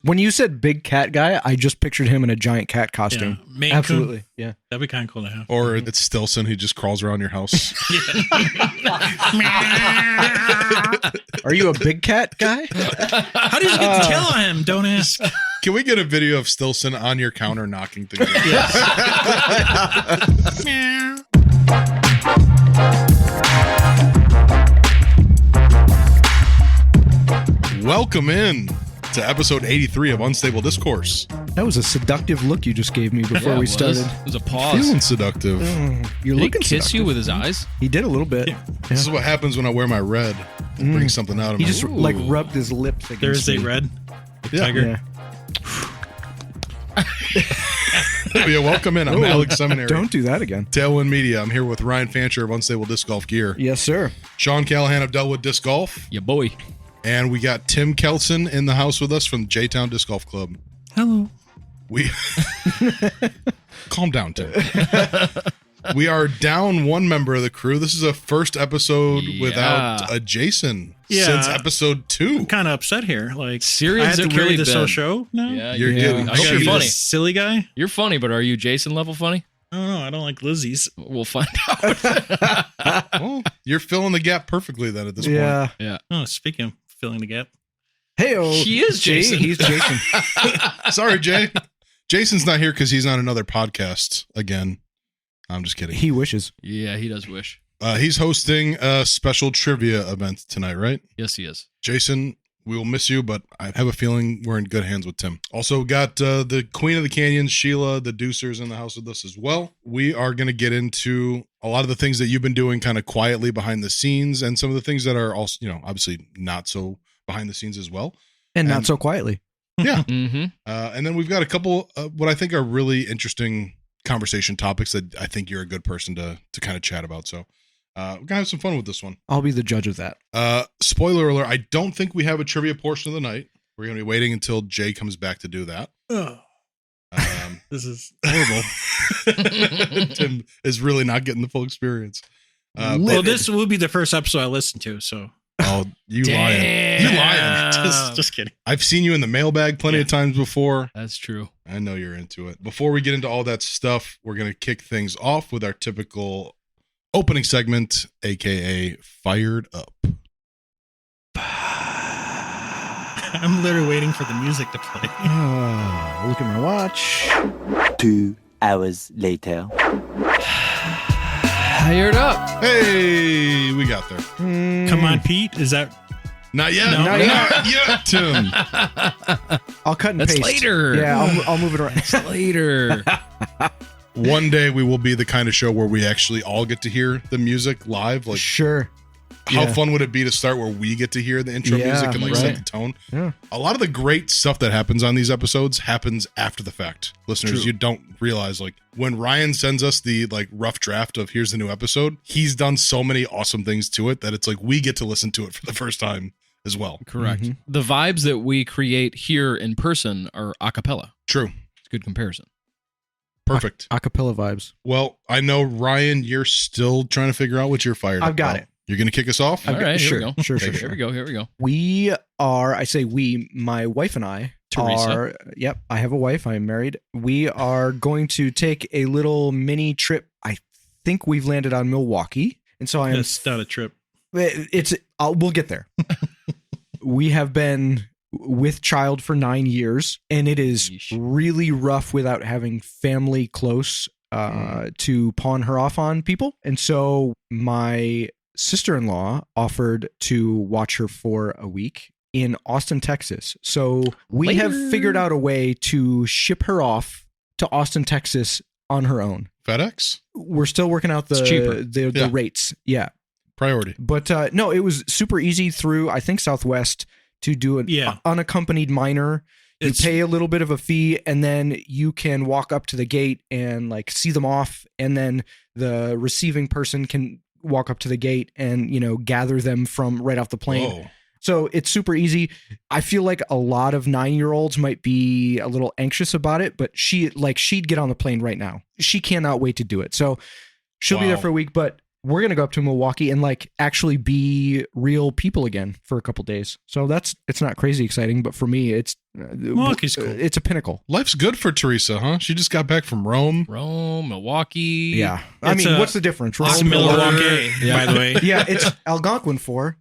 When you said big cat guy, I just pictured him in a giant cat costume. Yeah. Maine Absolutely. Coon. Yeah. That'd be kind of cool to have. Or it's Stilson who just crawls around your house. Are you a big cat guy? How did you get the tail on him? Don't ask. Can we get a video of Stilson on your counter knocking things? Welcome in to episode 83 of Unstable Discourse. That was a seductive look you just gave me before we started. It was a pause. Feeling seductive. You're Did he looking kiss seductive. you with his eyes? He did a little bit. This is what happens when I wear my red. It brings something out of He me. just like rubbed his lips against Thursday me. red. Yeah. Tiger. Yeah, welcome in. I'm Alex Seminary. Don't do that again. Tailwind Media. I'm here with Ryan Fancher of Unstable Disc Golf Gear. Yes, sir. Sean Callahan of Delwood Disc Golf. Yeah, boy. And we got Tim Kjeldsen in the house with us from J-Town Disc Golf Club. Hello. We calm down, Tim. We are down one member of the crew. This is a first episode without a Jason since episode 2. I'm kind of upset here. Like, Syrians I have to have carry really this whole been- show now? Yeah, You're getting- I I hope gotta you're be funny. this silly guy? You're funny, but are you Jason level funny? I don't know. I don't like Lizzie's. We'll find out. Well, you're filling the gap perfectly then at this point. Yeah. Yeah. Oh, speaking of filling the gap. Hey, He is Jason. He's Jason. Sorry, Jay. Jason's not here because he's on another podcast again. I'm just kidding. He wishes. Yeah, he does wish. He's hosting a special trivia event tonight, right? Yes, he is. Jason, we will miss you, but I have a feeling we're in good hands with Tim. Also got the Queen of the Canyons, Sheila, the Deucers in the house with us as well. We are going to get into a lot of the things that you've been doing kind of quietly behind the scenes and some of the things that are also, obviously not so behind the scenes as well. And not so quietly. Yeah. Mm-hmm. And then we've got a couple what I think are really interesting conversation topics that I think you're a good person to kind of chat about. So we're going to have some fun with this one. I'll be the judge of that. Spoiler alert, I don't think we have a trivia portion of the night. We're going to be waiting until Jay comes back to do that. Oh, this is horrible. Tim is really not getting the full experience. Well, this will be the first episode I listen to, so. Oh, you lying. You lying. Just kidding. I've seen you in the mailbag plenty of times before. That's true. I know you're into it. Before we get into all that stuff, we're going to kick things off with our typical opening segment, aka Fired Up. I'm literally waiting for the music to play. Look at my watch. 2 hours later. Fired up. Hey, we got there. Come on, Pete. Is that... Not yet. No. Not yet, Tim. I'll cut and That's paste. later. Yeah, I'll move it around. That's later. One day we will be the kind of show where we actually all get to hear the music live. Like, Sure. how Yeah. fun would it be to start where we get to hear the intro Yeah, music and like set right. the tone? Yeah. A lot of the great stuff that happens on these episodes happens after the fact. Listeners, True. you don't realize, like, when Ryan sends us the like rough draft of here's the new episode, he's done so many awesome things to it that it's like we get to listen to it for the first time as well. Correct. Mhm. The vibes that we create here in person are a cappella. True. It's a good comparison. Perfect. Acapella vibes. Well, I know, Ryan, you're still trying to figure out what you're fired up I've got about. it. You're going to kick us off? All right, sure, here we go. sure, Here sure. we go. Here we go. We are, I say we, my wife and I Teresa. are, yep, I have a wife. I am married. We are going to take a little mini trip. I think we've landed on Milwaukee. And so I am, It's not a trip. we'll get there. We have been with child for 9 years, and it is Yeesh. really rough without having family close to pawn her off on people. And so my sister-in-law offered to watch her for a week in Austin, Texas. So we have Later. figured out a way to ship her off to Austin, Texas on her own. FedEx? We're still working out It's cheaper. the Yeah. rates. Yeah. Priority. But no, it was super easy through, I think, Southwest to do an Yeah. unaccompanied minor. You It's- pay a little bit of a fee, and then you can walk up to the gate and like see them off, and then the receiving person can walk up to the gate and gather them from right off the plane. Whoa. So it's super easy. I feel like a lot of 9-year-olds might be a little anxious about it, but she'd get on the plane right now. She cannot wait to do it. So she'll be there Wow. for a week, but we're going to go up to Milwaukee and like actually be real people again for a couple days. So it's not crazy exciting, but for me, Milwaukee's cool. It's a pinnacle. Life's good for Teresa, huh? She just got back from Rome. Milwaukee. Yeah. I mean, what's the difference? It's Rome, Milwaukee, by the way. Yeah, it's Algonquin for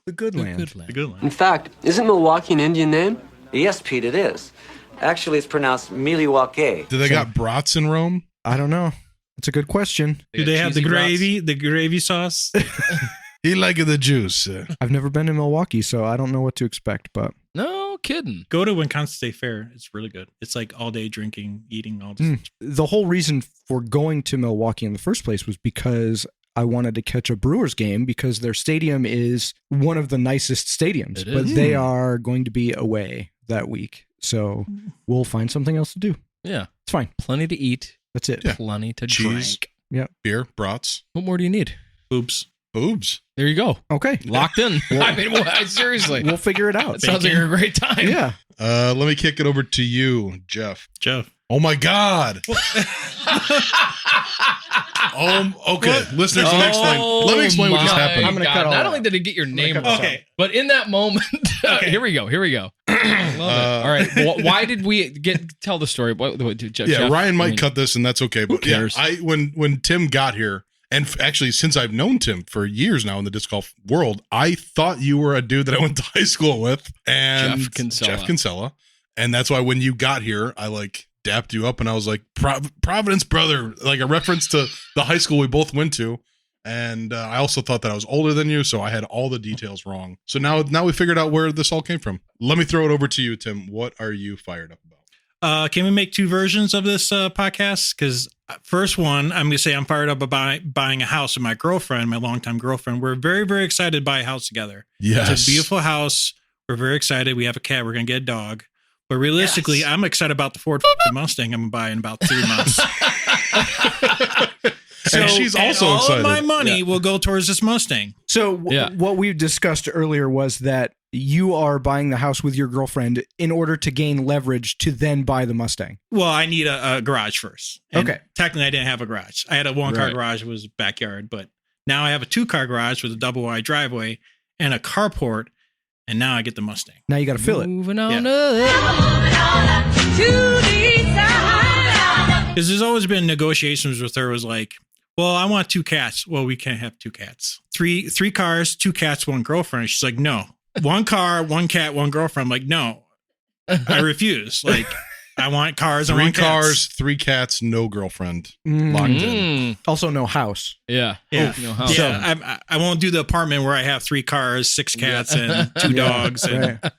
the good land. The good land. In fact, isn't Milwaukee an Indian name? Yes, Pete, it is. Actually, it's pronounced Milwaukee. Do they got brats in Rome? I don't know. It's a good question. Do they have the gravy? The gravy sauce? He like the juice. I've never been to Milwaukee, so I don't know what to expect, but No kidding. Go to Wisconsin State Fair. It's really good. It's like all day drinking, eating, all this. the whole reason for going to Milwaukee in the first place was because I wanted to catch a Brewers game because their stadium is one of the nicest stadiums, It but is. they are going to be away that week. So we'll find something else to do. Yeah. It's fine. Plenty to eat. That's it. Yeah. Plenty to Cheese. drink. Beer, brats, What more do you need? Oops. boobs. There you go. Okay. Locked in. I mean, seriously. We'll figure it out. That sounds like a great time. Yeah. Let me kick it over to you, Jeff. Oh my God. Okay. Listeners, let me explain what just happened. I'm gonna cut all Not that only out. did it get your name cut wrong, this Okay. but in that moment, Okay. here we go. Love it. All right. Why did we tell the story? Jeff, Yeah, Ryan might I mean, cut this, and that's okay. But yeah, cares? when Tim got here, and actually since I've known Tim for years now in the disc golf world, I thought you were a dude that I went to high school with, and Jeff Kinsella, and that's why when you got here, I like dapped you up, and I was like Providence brother, like a reference to the high school we both went to. And I also thought that I was older than you, so I had all the details wrong. So now we figured out where this all came from. Let me throw it over to you, Tim. What are you fired up about? Can we make two versions of this podcast? Because first one, I'm going to say I'm fired up about buying a house with my girlfriend, my longtime girlfriend. We're very, very excited to buy a house together. Yes. It's a beautiful house. We're very excited. We have a cat. We're going to get a dog. But realistically, I'm excited about the Ford Mustang I'm going to buy in about 3 months. And she's also all excited. of my money will go towards this Mustang. So Yeah. what we discussed earlier was that you are buying the house with your girlfriend in order to gain leverage to then buy the Mustang. Well, I need a garage first. And Okay. technically, I didn't have a garage. I had a one-car Right. garage. It was backyard. But now I have a 2-car garage with a double-wide driveway and a carport. And now I get the Mustang. Now you got to fill it. Moving on Yeah. up. Because there's always been negotiations with her. Was like, well, I want 2 cats. Well, we can't have 2 cats. Three cars, 2 cats, 1 girlfriend. She's like, no. 1 car, 1 cat, 1 girlfriend. I'm like, no, I refuse. Like, I want cars. I 3 want cats. cars, 3 cats, no girlfriend. Locked in. Also no house. Yeah. Yeah. Oh, no house. Yeah, I won't do the apartment where I have 3 cars, 6 cats, and 2 dogs. And Right.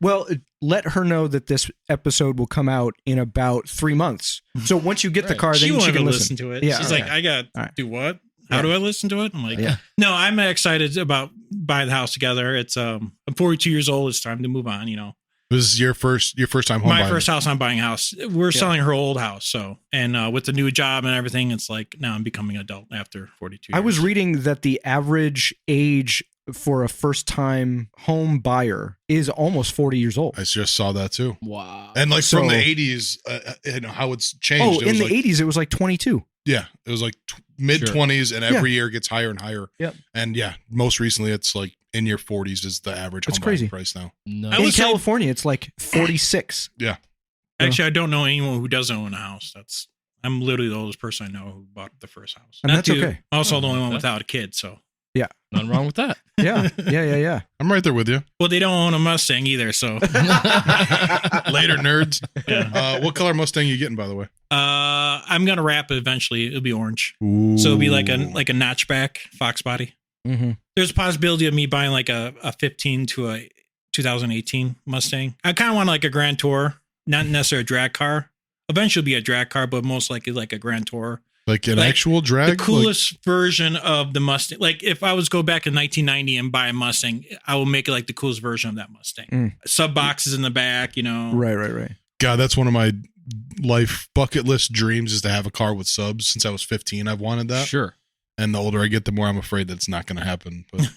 Well, let her know that this episode will come out in about 3 months. So once you get the Right. car, she then she wanted can to listen. listen to it. Yeah, She's okay. like, I got All right. do what? How Yeah. do I listen to it? I'm like, Yeah. no, I'm excited about buying the house together. It's I'm 42 years old. It's time to move on. You know, This is your first time home my buying. first house. I'm buying a house. We're selling her old house. So, and with the new job and everything, it's like now I'm becoming an adult after 42 years. I was reading that the average age for a first-time home buyer is almost 40 years old. I just saw that too. Wow. And like So- from the 80s, how it's changed. Oh, It in was the like, 80s, it was like 22. Yeah, it was like mid 20s, and every year gets higher and higher. Yep. And yeah, most recently it's like in your 40s is the average That's home buying crazy. price now. No. I In would say- California, it's like 46. Actually, I don't know anyone who doesn't own a house. I'm literally the oldest person I know who bought the first house. And that's okay. Also, the only one Okay. without a kid. So, Nothing wrong with that. Yeah. Yeah. I'm right there with you. well, they don't own a Mustang either. So, Later, nerds. yeah. What color Mustang you getting, by the way? I'm gonna wrap it eventually. It'll be orange, Ooh. so it'll be like a notchback Fox body. Mm-hmm. There's a possibility of me buying like a 15 to a 2018 Mustang. I kind of want like a Grand Tour, not necessarily a drag car. Eventually, be a drag car, but most likely like a Grand Tour. Like an like actual drag? The coolest version of the Mustang. Like if I was to go back in 1990 and buy a Mustang, I will make it like the coolest version of that Mustang. Mm. Sub boxes in the back, you know. Right. God, that's one of my life bucket list dreams is to have a car with subs. Since I was 15, I've wanted that. Sure. And the older I get, the more I'm afraid that it's not going to happen. But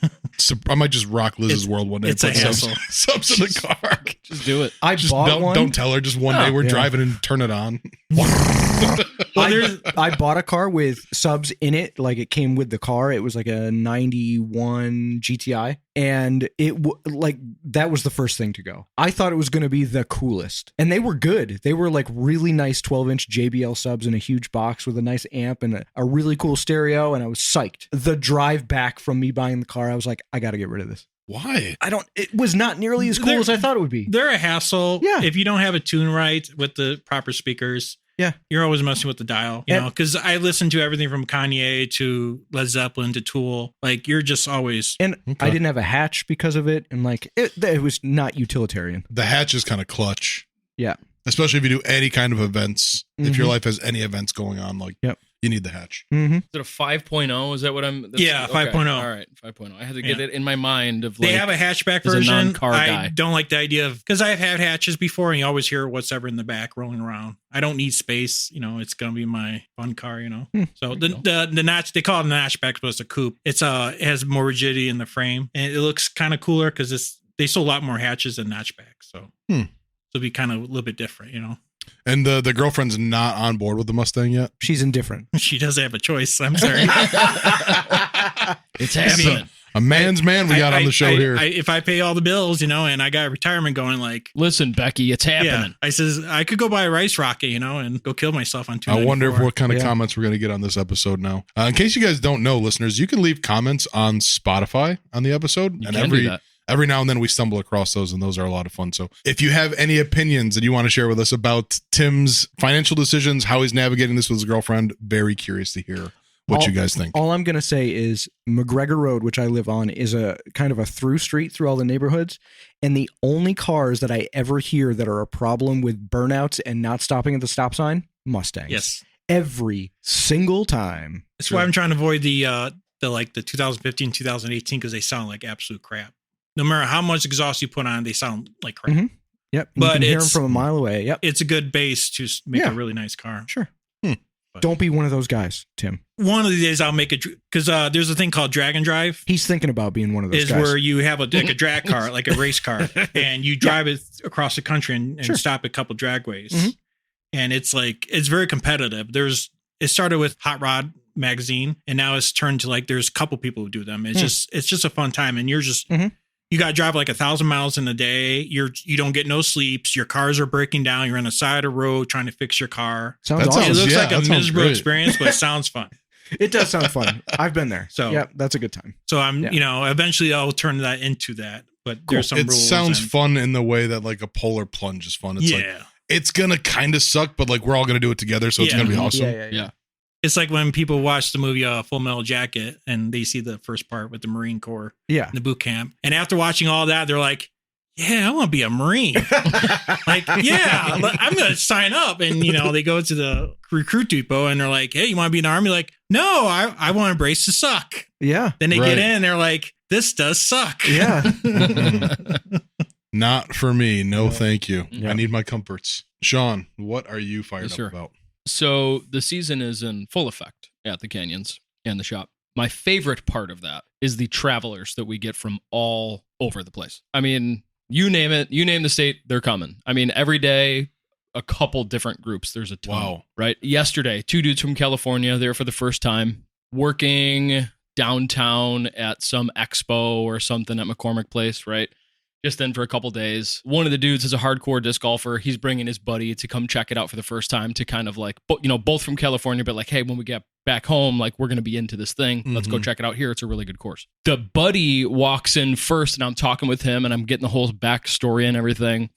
I might just rock Liz's world one day. It's a put hassle. Subs in the car. Just do it. I Just bought one. don't tell her. Just one day we're driving and turn it on. I bought a car with subs in it. Like it came with the car. It was like a 91 GTI. And that was the first thing to go. I thought it was going to be the coolest. And they were good. They were like really nice 12-inch JBL subs in a huge box with a nice amp and a really cool stereo. And I was psyched. The drive back from me buying the car, I was like, I got to get rid of this. Why? It was not nearly as cool as I thought it would be. They're a hassle. Yeah. If you don't have a tune right with the proper speakers. Yeah. You're always messing with the dial, you know, because I listen to everything from Kanye to Led Zeppelin to Tool. Like you're just always. And I didn't have a hatch because of it. And like it was not utilitarian. The hatch is kind of clutch. Yeah. Especially if you do any kind of events. If your life has any events going on, like you need the hatch. Mm-hmm. Is it a 5.0? Is that what I'm? 5.0. All right, 5.0. I had to get it in my mind of like. They have a hatchback as a version. non-car I guy. don't like the idea of because I've had hatches before, and you always hear what's ever in the back rolling around. I don't need space. You know, it's gonna be my fun car. You know, so the notch they call it an hatchback, but it's a coupe. It has more rigidity in the frame, and it looks kind of cooler because they sold a lot more hatches than notchbacks. So it'll be kind of a little bit different. You know. And the girlfriend's not on board with the Mustang yet? She's indifferent. She doesn't have a choice. I'm sorry. It's happening. A man's man we got on the show here. If I pay all the bills, you know, and I got retirement going, like, listen, Becky, it's happening. I says I could go buy a rice rocket, you know, and go kill myself on 294. I wonder what kind of comments we're going to get on this episode now. In case you guys don't know, listeners, you can leave comments on Spotify on the episode. You and can do that. Every now and then we stumble across those, and those are a lot of fun. So if you have any opinions that you want to share with us about Tim's financial decisions, how he's navigating this with his girlfriend, very curious to hear what you guys think. All I'm going to say is McGregor Road, which I live on, is a kind of a through street through all the neighborhoods. And the only cars that I ever hear that are a problem with burnouts and not stopping at the stop sign, Mustangs. Yes. Every single time. That's why I'm trying to avoid the 2015, 2018, because they sound like absolute crap. No matter how much exhaust you put on, they sound like crap. Mm-hmm. Yep. But you can hear them from a mile away. Yep. It's a good base to make a really nice car. Sure. Don't be one of those guys, Tim. One of the days I'll make it because there's a thing called drag and drive. He's thinking about being one of those is guys. where you have a drag car, like a race car, and you drive it across the country and stop at a couple dragways. And it's very competitive. It started with Hot Rod magazine, and now it's turned to like there's a couple people who do them. It's just a fun time, and you're just you got to drive like 1,000 miles in a day. You don't get no sleeps. Your cars are breaking down. You're on the side of the road trying to fix your car. Sounds awesome. It looks like a miserable experience, but it sounds fun. It does sound fun. I've been there. So yeah, that's a good time. So eventually I'll turn that into that. But there's some rules. It sounds fun in the way that like a polar plunge is fun. It's like it's gonna kind of suck, but like we're all gonna do it together, so it's gonna be awesome. Yeah. It's like when people watch the movie Full Metal Jacket and they see the first part with the Marine Corps, the boot camp, and after watching all that, they're like, "Yeah, I want to be a Marine." Like, yeah, I'm going to sign up. And they go to the recruit depot and they're like, "Hey, you want to be in the Army?" Like, no, I want to embrace the suck. Yeah. Then they get in and they're like, "This does suck." Yeah. Not for me. No, thank you. I need my comforts. Sean, what are you fired up about? So the season is in full effect at the canyons and the shop. My favorite part of that is the travelers that we get from all over the place. I mean, you name it, you name the state, they're coming. I mean, every day, a couple different groups. There's a ton, right? Yesterday, 2 dudes from California there for the first time, working downtown at some expo or something at McCormick Place, right? Just in for a couple days. One of the dudes is a hardcore disc golfer. He's bringing his buddy to come check it out for the first time to kind of like, both from California, but like, hey, when we get back home, like we're going to be into this thing. Let's go check it out here. It's a really good course. The buddy walks in first and I'm talking with him and I'm getting the whole backstory and everything.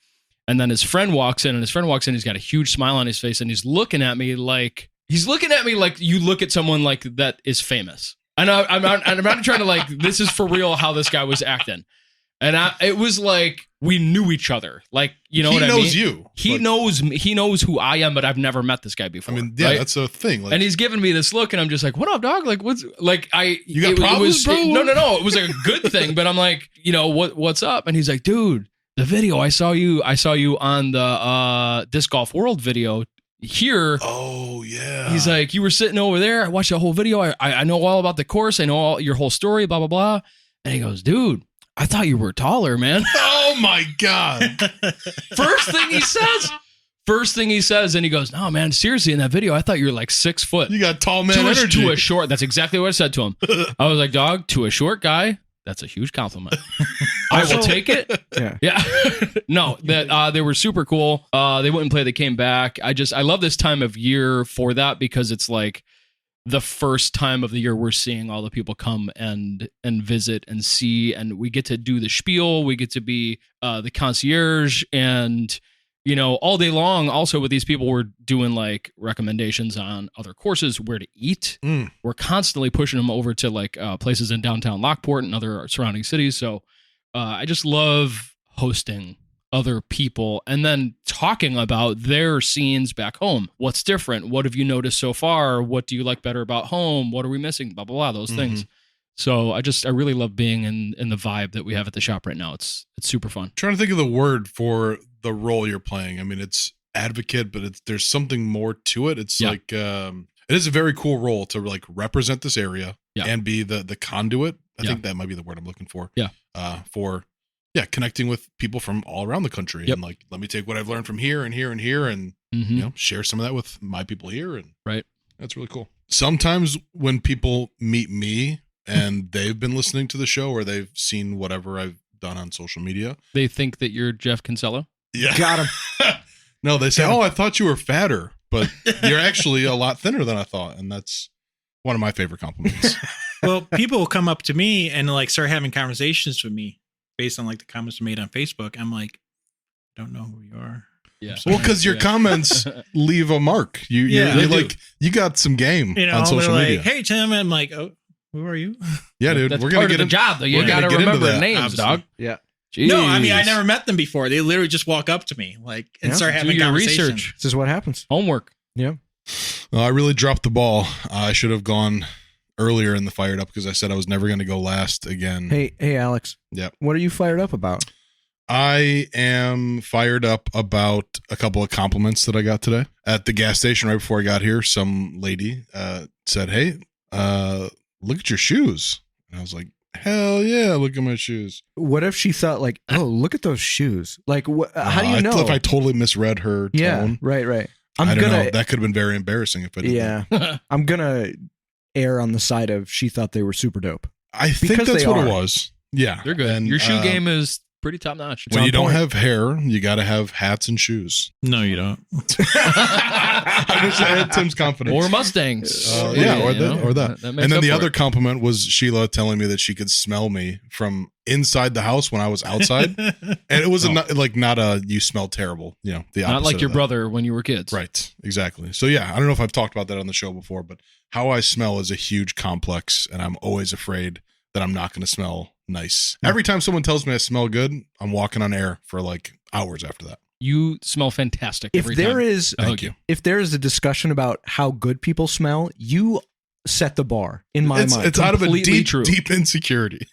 And then his friend walks in. He's got a huge smile on his face and he's looking at me like you look at someone like that is famous. And I'm not trying to like, this is for real how this guy was acting. And it was like we knew each other. Like, you know what I mean? He knows you. He knows me. He knows who I am, but I've never met this guy before. I mean, yeah, that's a thing. Like, and he's giving me this look, and I'm just like, "What up, dog? Like, what's like? You got problems, bro? No. It was like a good thing, but I'm like, what's up? And he's like, dude, the video I saw you on the Disc Golf World video here. Oh yeah. He's like, you were sitting over there. I watched the whole video. I know all about the course. I know all your whole story. Blah blah blah. And he goes, dude, I thought you were taller, man. Oh my God. First thing he says, and he goes, no, man, seriously, in that video, I thought you were like 6 foot. You got tall man energy. To a short, that's exactly what I said to him. I was like, dog, to a short guy, that's a huge compliment. I will take it. Yeah. No, that they were super cool. They went and played. They came back. I love this time of year for that because it's like the first time of the year we're seeing all the people come and visit and see, and we get to do the spiel. We get to be the concierge, and all day long. Also, with these people, we're doing like recommendations on other courses, where to eat. We're constantly pushing them over to like places in downtown Lockport and other surrounding cities. So I just love hosting other people and then talking about their scenes back home. What's different? What have you noticed so far? What do you like better about home? What are we missing? Blah, blah, blah, those things. So I really love being in the vibe that we have at the shop right now. It's super fun. Trying to think of the word for the role you're playing. I mean, it's advocate, but there's something more to it. It's like, it is a very cool role to like represent this area and be the conduit. I think that might be the word I'm looking for. For connecting with people from all around the country and like, let me take what I've learned from here and here and here and share some of that with my people here. And that's really cool. Sometimes when people meet me and they've been listening to the show or they've seen whatever I've done on social media, they think that you're Jeff Kinsella. Yeah. Got him. No, they say, oh, I thought you were fatter, but you're actually a lot thinner than I thought. And that's one of my favorite compliments. Well, people will come up to me and like start having conversations with me based on like the comments made on Facebook. I'm like, don't know who you are. Yeah. Well, because your comments leave a mark. You're like, you got some game on social they're media. like, hey, Tim. I'm like, oh, who are you? Yeah, dude. That's we're going part to of get the job, though. You we're got to gonna get into remember that. names, Obviously. dog. Yeah. Jeez. No, I mean, I never met them before. They literally just walk up to me like and start Do having your conversation. research. This is what happens. Homework. Yeah. Well, I really dropped the ball. I should have gone earlier in the fired up because I said I was never going to go last again. Hey, Alex. Yep. What are you fired up about? I am fired up about a couple of compliments that I got today at the gas station right before I got here. Some lady said, "Hey, look at your shoes," and I was like, "Hell yeah, look at my shoes." What if she thought like, "Oh, look at those shoes"? Like, how do you know? If I totally misread her tone, right. I don't know. That could have been very embarrassing if I did. Yeah, I'm gonna err on the side of she thought they were super dope. I think that's what it was. Yeah, they're good. And your shoe game is pretty top notch. When you don't have hair, you got to have hats and shoes. No, you don't. I wish I had Tim's confidence. Or Mustangs. Or that. And then the other compliment was Sheila telling me that she could smell me from inside the house when I was outside. And it was not a you smell terrible, the opposite. Not like your brother when you were kids. Right, exactly. So yeah, I don't know if I've talked about that on the show before, but how I smell is a huge complex, and I'm always afraid that I'm not going to smell nice. Every time someone tells me I smell good, I'm walking on air for like hours after that. You smell fantastic. If there is a discussion about how good people smell, you set the bar in my mind. It's out of a deep insecurity.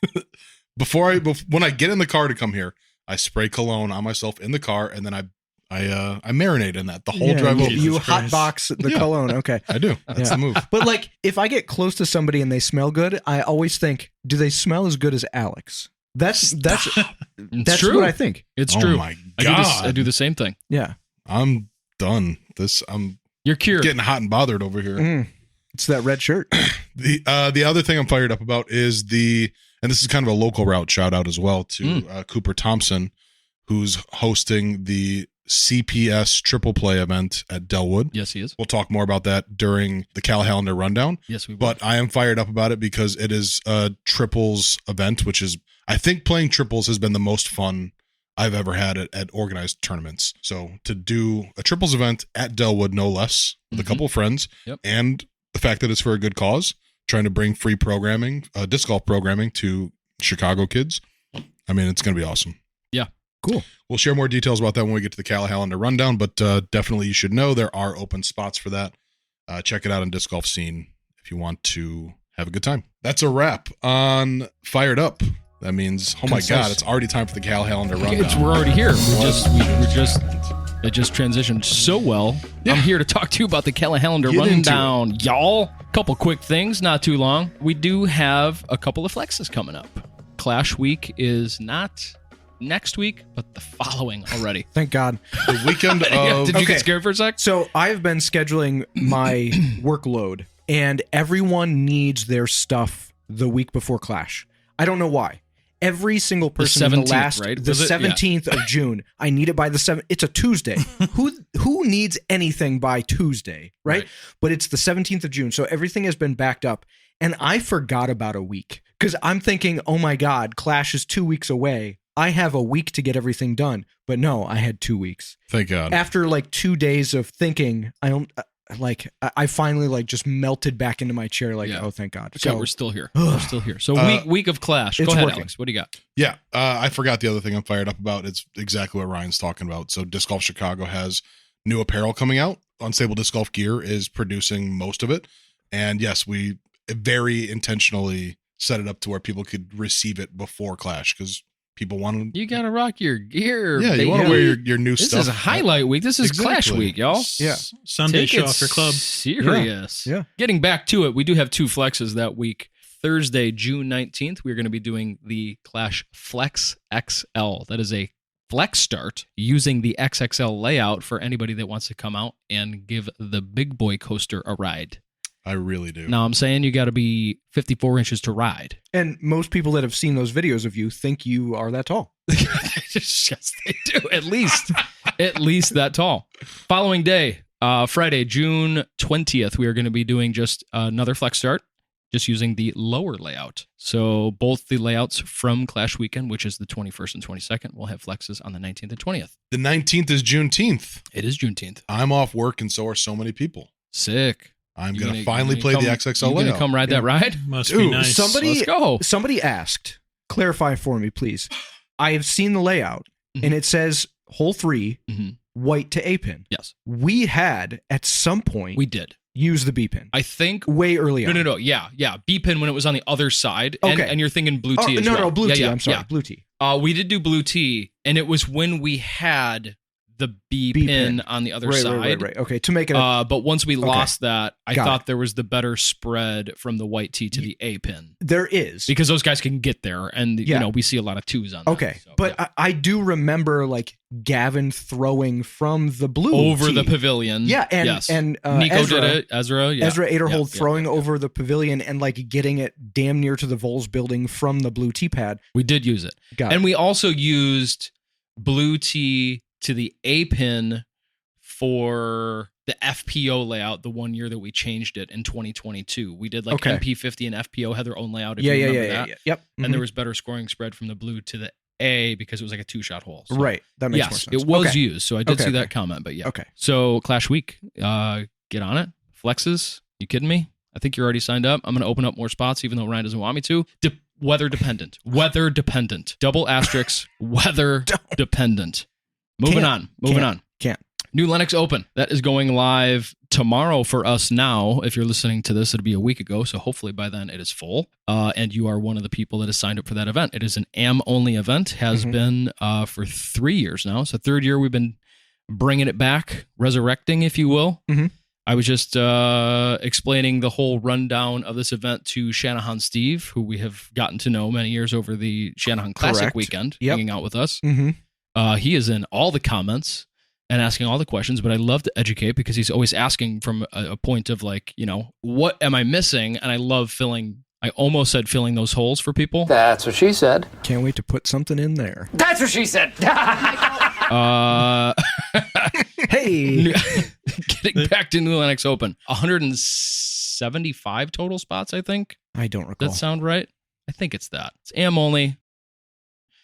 When I get in the car to come here, I spray cologne on myself in the car, and then I marinate in that the whole drive over. You hotbox the cologne. Okay. I do. That's the move. But like, if I get close to somebody and they smell good, I always think, do they smell as good as Alex? That's true. what I think. It's true. Oh my God. I do the same thing. Yeah. I'm done. You're cured. Getting hot and bothered over here. It's that red shirt. The other thing I'm fired up about is and this is kind of a local route shout out as well to Cooper Thompson, who's hosting the CPS triple play event at Delwood. Yes, he is. We'll talk more about that during the Cal Hallander rundown. Yes, we will. But I am fired up about it because it is a triples event, which is, I think playing triples has been the most fun I've ever had at organized tournaments. So to do a triples event at Delwood, no less, with a couple of friends, and the fact that it's for a good cause, trying to bring free programming, disc golf programming to Chicago kids. I mean, it's going to be awesome. Yeah. Cool. We'll share more details about that when we get to the Cal Hallander rundown, but definitely you should know there are open spots for that. Check it out on Disc Golf Scene if you want to have a good time. That's a wrap on Fired Up. That means, oh my God, it's already time for the Cal Hallander rundown. We're already here. It just transitioned so well. Yeah. I'm here to talk to you about the Cal Hallander rundown, y'all. Couple quick things, not too long. We do have a couple of flexes coming up. Clash week is not next week, but the following already. Thank God. The weekend of Did you Okay. get scared for a sec? So I've been scheduling my workload, and everyone needs their stuff the week before Clash. I don't know why. Every single person in the 17th, last right? the Was it? 17th of June. I need it by the 7th. It's a Tuesday. Who needs anything by Tuesday, right? But it's the 17th of June, so everything has been backed up, and I forgot about a week because I'm thinking, oh my God, Clash is 2 weeks away. I have a week to get everything done, but no, I had 2 weeks. Thank God. After like 2 days of thinking, I finally just melted back into my chair. Oh, thank God. So we're still here. We're still here. So week of Clash. Go it's ahead, working. Alex. What do you got? Yeah, I forgot the other thing I'm fired up about. It's exactly what Ryan's talking about. So Disc Golf Chicago has new apparel coming out. Unstable Disc Golf Gear is producing most of it. And yes, we very intentionally set it up to where people could receive it before Clash because people want to. You got to rock your gear. Yeah, you want to wear your new This stuff. is a highlight week. This is Clash Exactly. week, y'all. Yeah. Sunday Take show it after club. Serious. Yeah. Getting back to it, we do have 2 flexes that week. Thursday, June 19th, we're going to be doing the Clash Flex XL. That is a flex start using the XXL layout for anybody that wants to come out and give the big boy coaster a ride. I really do. Now, I'm saying you got to be 54 inches to ride. And most people that have seen those videos of you think you are that tall. Yes, they do. At least that tall. Following day, Friday, June 20th, we are going to be doing just another flex start, just using the lower layout. So both the layouts from Clash Weekend, which is the 21st and 22nd, will have flexes on the 19th and 20th. The 19th is Juneteenth. It is Juneteenth. I'm off work, and so are so many people. Sick. I'm You going gonna- to finally you play gonna the come- XXL You going to layout. come ride that ride? Must be Dude, nice. somebody- Let's go. Somebody asked, clarify for me, please. I have seen the layout, and it says hole 3, Mhm. white to A pin. Yes, We had, at some point, we did. used the B pin. I think. Way early on. No. Yeah. B pin when it was on the other side. And, Okay. and you're thinking blue Oh, tea as no, well. no, blue Yeah, tea. yeah, I'm sorry. yeah. Blue tea. We did do blue tea, and it was when we had the B B pin pin. on the other Right, side. right. Okay, to make it a, But once we lost that, I Got thought there was the better spread from the white tee to the A pin there is. because those guys can get there, and Yeah. we see a lot of 2s on. Okay, that, so, but yeah. I do remember Gavin throwing from the blue over tee. the pavilion, Yeah, and yes. and Nico Ezra, did it. Ezra Aderhold Yeah, throwing yeah. over the pavilion and getting it damn near to the Vols building from the blue tee pad. We did use it, Got and it. we also used blue tee to the A pin for the FPO layout the one year that we changed it in 2022. We did Okay. MP50 and FPO had their own layout. If Yeah, you yeah, remember yeah, that. yeah. Yep. And there was better scoring spread from the blue to the A because it was like a 2-shot hole. So, right. That makes more Yes, sense. it was Okay. used. So I did Okay, see that okay. comment, but yeah. Okay. So Clash Week, get on it. Flexes. You kidding me? I think you're already signed up. I'm going to open up more spots, even though Ryan doesn't want me to. Weather dependent. Weather dependent. Double asterisks. Weather dependent. Moving on. Can't. New Lennox Open. That is going live tomorrow for us now. If you're listening to this, it'll be a week ago. So hopefully by then it is full. And you are one of the people that has signed up for that event. It is an AM-only event. Has been for 3 years now. So 3rd year we've been bringing it back, resurrecting, if you will. Mhm. I was just explaining the whole rundown of this event to Shanahan Steve, who we have gotten to know many years over the Shanahan Classic Correct. weekend, Yep. hanging out with us. Mm-hmm. He is in all the comments and asking all the questions, but I love to educate because he's always asking from a point of what am I missing? And I love I almost said filling those holes for people. That's what she said. Can't wait to put something in there. That's what she said. Hey. Getting back to New Lennox Open, 175 total spots, I think. I don't recall. That sound right? I think it's that. It's AM only.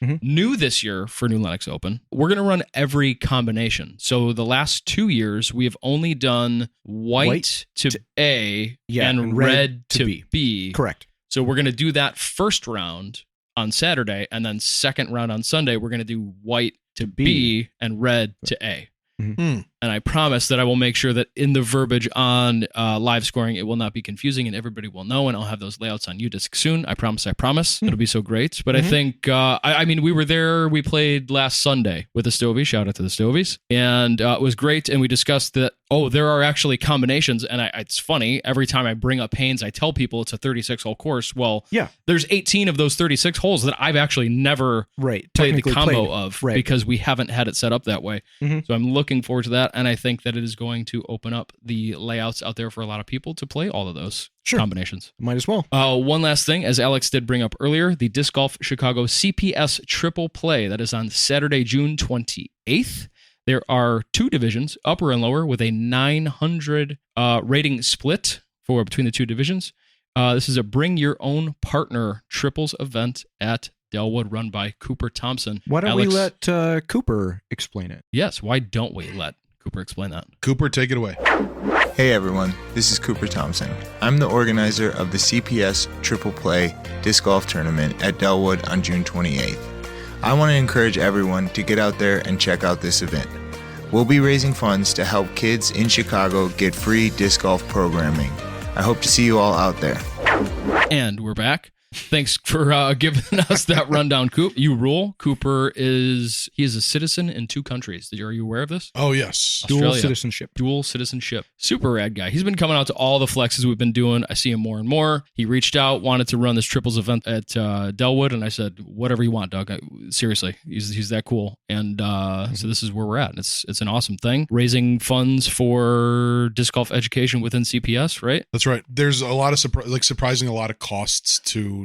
Mhm. New this year for New Lennox Open, we're going to run every combination. So the last 2 years, we have only done white to A yeah, and red to B. B. Correct. So we're going to do that first round on Saturday, and then second round on Sunday, we're going to do white to B and red to A. Mhm. And I promise that I will make sure that in the verbiage on live scoring, it will not be confusing and everybody will know. And I'll have those layouts on UDisc soon. I promise. It'll be so great. But I think, I mean, we were there. We played last Sunday with the Stovies. Shout out to the Stovies. And it was great. And we discussed that, there are actually combinations. And it's funny. Every time I bring up Haynes, I tell people it's a 36-hole course. Well, yeah, there's 18 of those 36 holes that I've actually never played the combo of because we haven't had it set up that way. So I'm looking forward to that. And I think that it is going to open up the layouts out there for a lot of people to play all of those combinations. Might as well. One last thing, as Alex did bring up earlier, the Disc Golf Chicago CPS Triple Play. That is on Saturday, June 28th. There are 2 divisions, upper and lower, with a 900 rating split for between the 2 divisions. This is a bring your own partner triples event at Delwood, run by Cooper Thompson. Why don't we let Cooper explain it? Yes, why don't we let Cooper explain that? Cooper, take it away. Hey everyone, this is Cooper Thompson. I'm the organizer of the CPS Triple Play Disc Golf Tournament at Delwood on June 28th. I want to encourage everyone to get out there and check out this event. We'll be raising funds to help kids in Chicago get free disc golf programming. I hope to see you all out there. And we're back. Thanks for giving us that rundown, Coop. You rule. Cooper is a citizen in 2 countries. Are you aware of this? Oh, yes. Dual citizenship. Dual citizenship. Super rad guy. He's been coming out to all the flexes we've been doing. I see him more and more. He reached out, wanted to run this triples event at Delwood, and I said, whatever you want, Doug. Seriously, he's that cool. And so this is where we're at. And it's an awesome thing. Raising funds for disc golf education within CPS, right? That's right. There's a lot of surprising a lot of costs to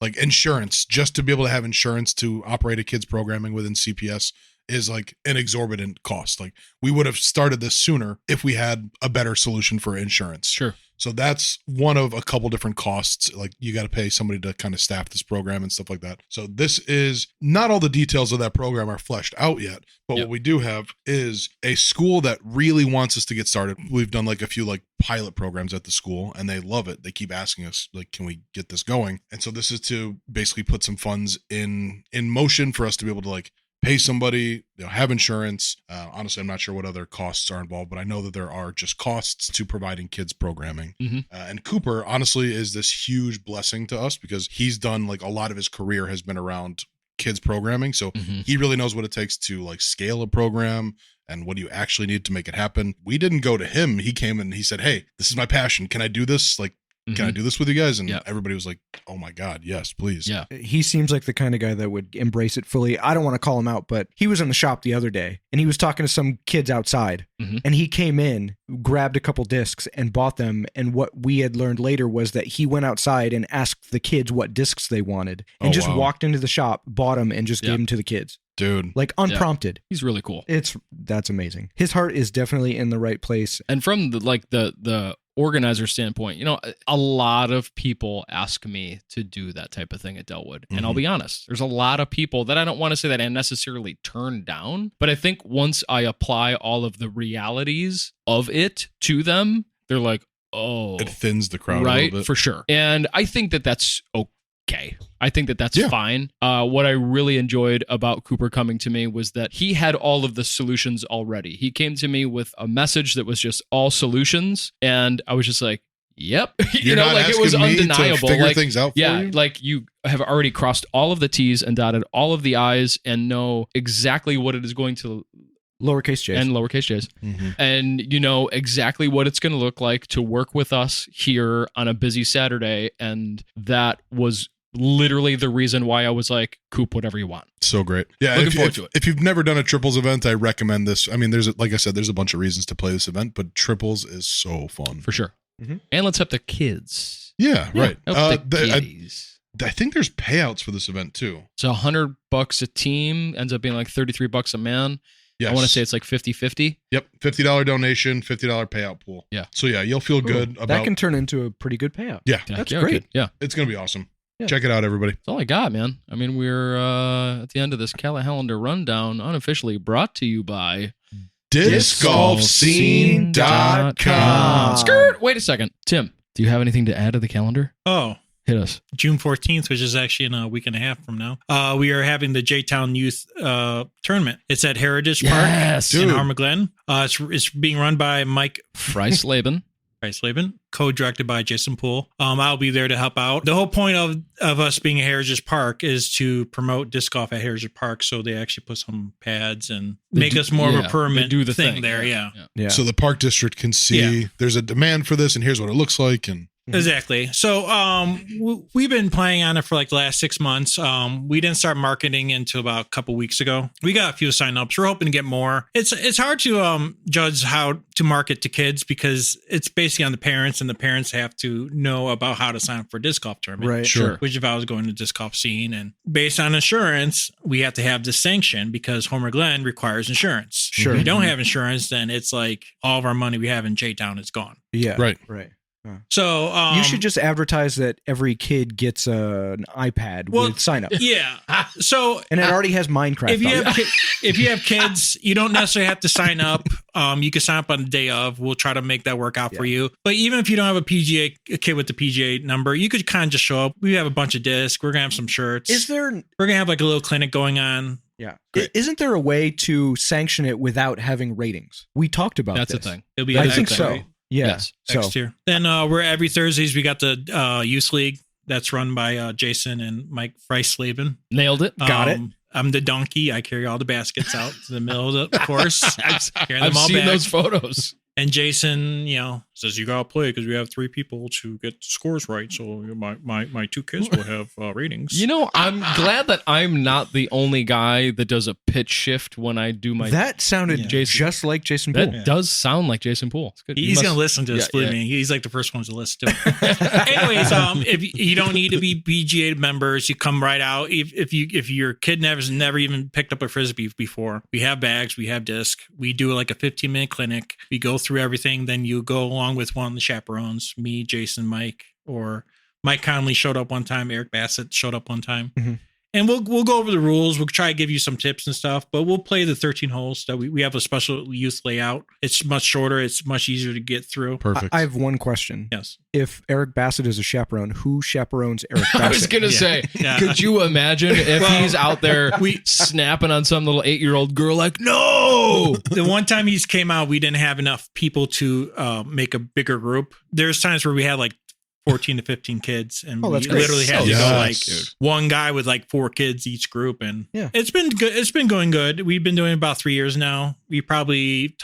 like insurance. Just to be able to have insurance to operate a kid's programming within CPS is like an exorbitant cost. Like we would have started this sooner if we had a better solution for insurance. Sure. So that's one of a couple different costs. Like you got to pay somebody to kind of staff this program and stuff like that. So this is not all the details of that program are fleshed out yet, but what we do have is a school that really wants us to get started. We've done like a few like pilot programs at the school and they love it. They keep asking us like, can we get this going? And so this is to basically put some funds in motion for us to be able to like pay somebody, have insurance. Honestly, I'm not sure what other costs are involved, but I know that there are just costs to providing kids programming. And Cooper, honestly, is this huge blessing to us because he's done like a lot of his career has been around kids programming. So he really knows what it takes to like scale a program and what do you actually need to make it happen. We didn't go to him. He came and he said, hey, this is my passion. Can I do this? Like, can I do this with you guys? And everybody was like, oh my God, yes, please. Yeah. He seems like the kind of guy that would embrace it fully. I don't want to call him out, but he was in the shop the other day and he was talking to some kids outside and he came in, grabbed a couple discs and bought them. And what we had learned later was that he went outside and asked the kids what discs they wanted and walked into the shop, bought them and just gave them to the kids. Dude. Like unprompted. He's really cool. That's amazing. His heart is definitely in the right place. And from the organizer standpoint, a lot of people ask me to do that type of thing at Delwood. And I'll be honest, there's a lot of people that I don't want to say that I necessarily turn down, but I think once I apply all of the realities of it to them, they're like, oh, it thins the crowd right? a little bit. For sure. And I think that that's okay. I think that that's fine. What I really enjoyed about Cooper coming to me was that he had all of the solutions already. He came to me with a message that was just all solutions. And I was just like, yep. You're not like it was asking me undeniable. to figure like, things out for you? Like you have already crossed all of the T's and dotted all of the I's and know exactly what it is going to lowercase j's and lowercase j's and you know exactly what it's going to look like to work with us here on a busy Saturday. And that was literally the reason why I was like, Coop, whatever you want. So great. Yeah. Looking forward to it. If you've never done a triples event, I recommend this. I mean, like I said, there's a bunch of reasons to play this event, but triples is so fun. For sure. And let's help the kids. Yeah, right. Help the kiddies. I think there's payouts for this event too. It's $100 a team, ends up being like $33 a man. Yes. I want to say it's like 50-50. Yep. $50 donation, $50 payout pool. Yeah. So yeah, you'll feel good about that. Can turn into a pretty good payout. Yeah. That's great. Yeah. It's going to be awesome. Yeah. Check it out, everybody. That's all I got, man. I mean, we're at the end of this Callahallander rundown, unofficially brought to you by DiscGolfScene.com. Skirt. Wait a second. Tim, do you have anything to add to the calendar? Oh, Hit us. June 14th, which is actually in a week and a half from now, we are having the J-Town Youth Tournament. It's at Heritage Park in Harmaglen. It's being run by Mike Freislaben. Co-directed by Jason Poole. I'll be there to help out. The whole point of us being at Heritage Park is to promote disc golf at Heritage Park, so they actually put some pads and make us more of a permanent thing there. Yeah. So the park district can see there's a demand for this, and here's what it looks like, and exactly. So we've been playing on it for like the last 6 months. We didn't start marketing until about a couple weeks ago. We got a few signups. We're hoping to get more. It's hard to judge how to market to kids because it's basically on the parents, and the parents have to know about how to sign up for a disc golf tournament. Right. Sure. Which if I was going to disc golf scene, and based on insurance, we have to have this sanction because Homer Glen requires insurance. Sure. If we don't have insurance, then it's like all of our money we have in J-Town is gone. Yeah. Right. So You should just advertise that every kid gets an iPad with sign up. Yeah. So And it already has Minecraft. if you on have it. if you have kids, you don't necessarily have to sign up. You can sign up on the day of. We'll try to make that work out for you. But even if you don't have a kid with the PGA number, you could kind of just show up. We have a bunch of discs. We're gonna have some shirts. We're gonna have like a little clinic going on. Yeah. Isn't there a way to sanction it without having ratings? We talked about That's this. a thing. It'll be I next think thing, so. right? Yeah. Yes. So Next year. Then we're every Thursdays. We got the youth league that's run by Jason and Mike Freislaben. Nailed it. Got it. I'm the donkey. I carry all the baskets out to the middle of the course. Carry them I've all seen back. those photos. And Jason, says you gotta play because we have 3 people to get scores right. So my 2 kids will have ratings. I'm glad that I'm not the only guy that does a pitch shift when I do my. that sounded just like Jason Poole. That does sound like Jason Poole. It's good. He's gonna listen to this. Believe me, he's like the first one to listen to it. Anyways, if you don't need to be BGA members, you come right out. If your kid never even picked up a frisbee before, we have bags, we have disc. We do like a 15-minute clinic. We go through everything. Then you go along with one of the chaperones, me, Jason, Mike, or Mike Conley showed up one time. Eric Bassett showed up one time. Mm-hmm. And we'll go over the rules. We'll try to give you some tips and stuff, but we'll play the 13 holes. That we have a special youth layout. It's much shorter. It's much easier to get through. Perfect. I have one question. Yes. If Eric Bassett is a chaperone, who chaperones Eric Bassett? I was gonna say, could you imagine if he's out there snapping on some little 8-year-old girl like, no? The one time he's came out, we didn't have enough people to make a bigger group. There's times where we had like 14 to 15 kids, and we that's great. literally had to Yes. go like one guy with like 4 kids each group, and it's been good. It's been going good. We've been doing it about 3 years now. We probably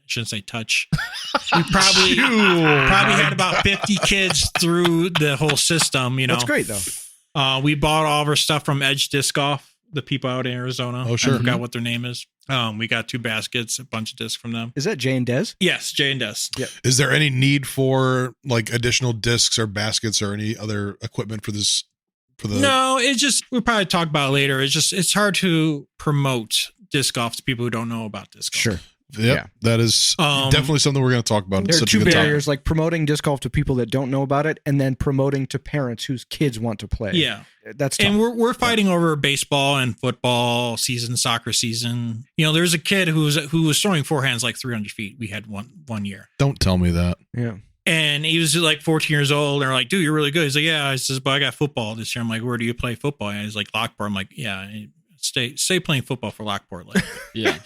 shouldn't say touch. We probably had about 50 kids through the whole system. That's great though. We bought all of our stuff from Edge Disc Golf, the people out in Arizona. Oh, sure. I forgot what their name is. We got 2 baskets, a bunch of discs from them. Is that Jay and Des? Yes, Jay and Des. Yep. Is there any need for like additional discs or baskets or any other equipment for this? No, it's just, we'll probably talk about it later. It's hard to promote disc golf to people who don't know about disc golf. Sure. Yep, that is definitely something we're going to talk about. There are Such 2 a good barriers, like promoting disc golf to people that don't know about it, and then promoting to parents whose kids want to play. Yeah. That's tough. And we're fighting over baseball and football season, soccer season. There's a kid who was throwing forehands like 300 feet. We had one year. Don't tell me that. Yeah. And he was like 14 years old. And they're like, dude, you're really good. He's like, yeah. I says, but I got football this year. I'm like, where do you play football? And he's like, Lockport. I'm like, yeah. Stay playing football for Lockport. Like, Yeah.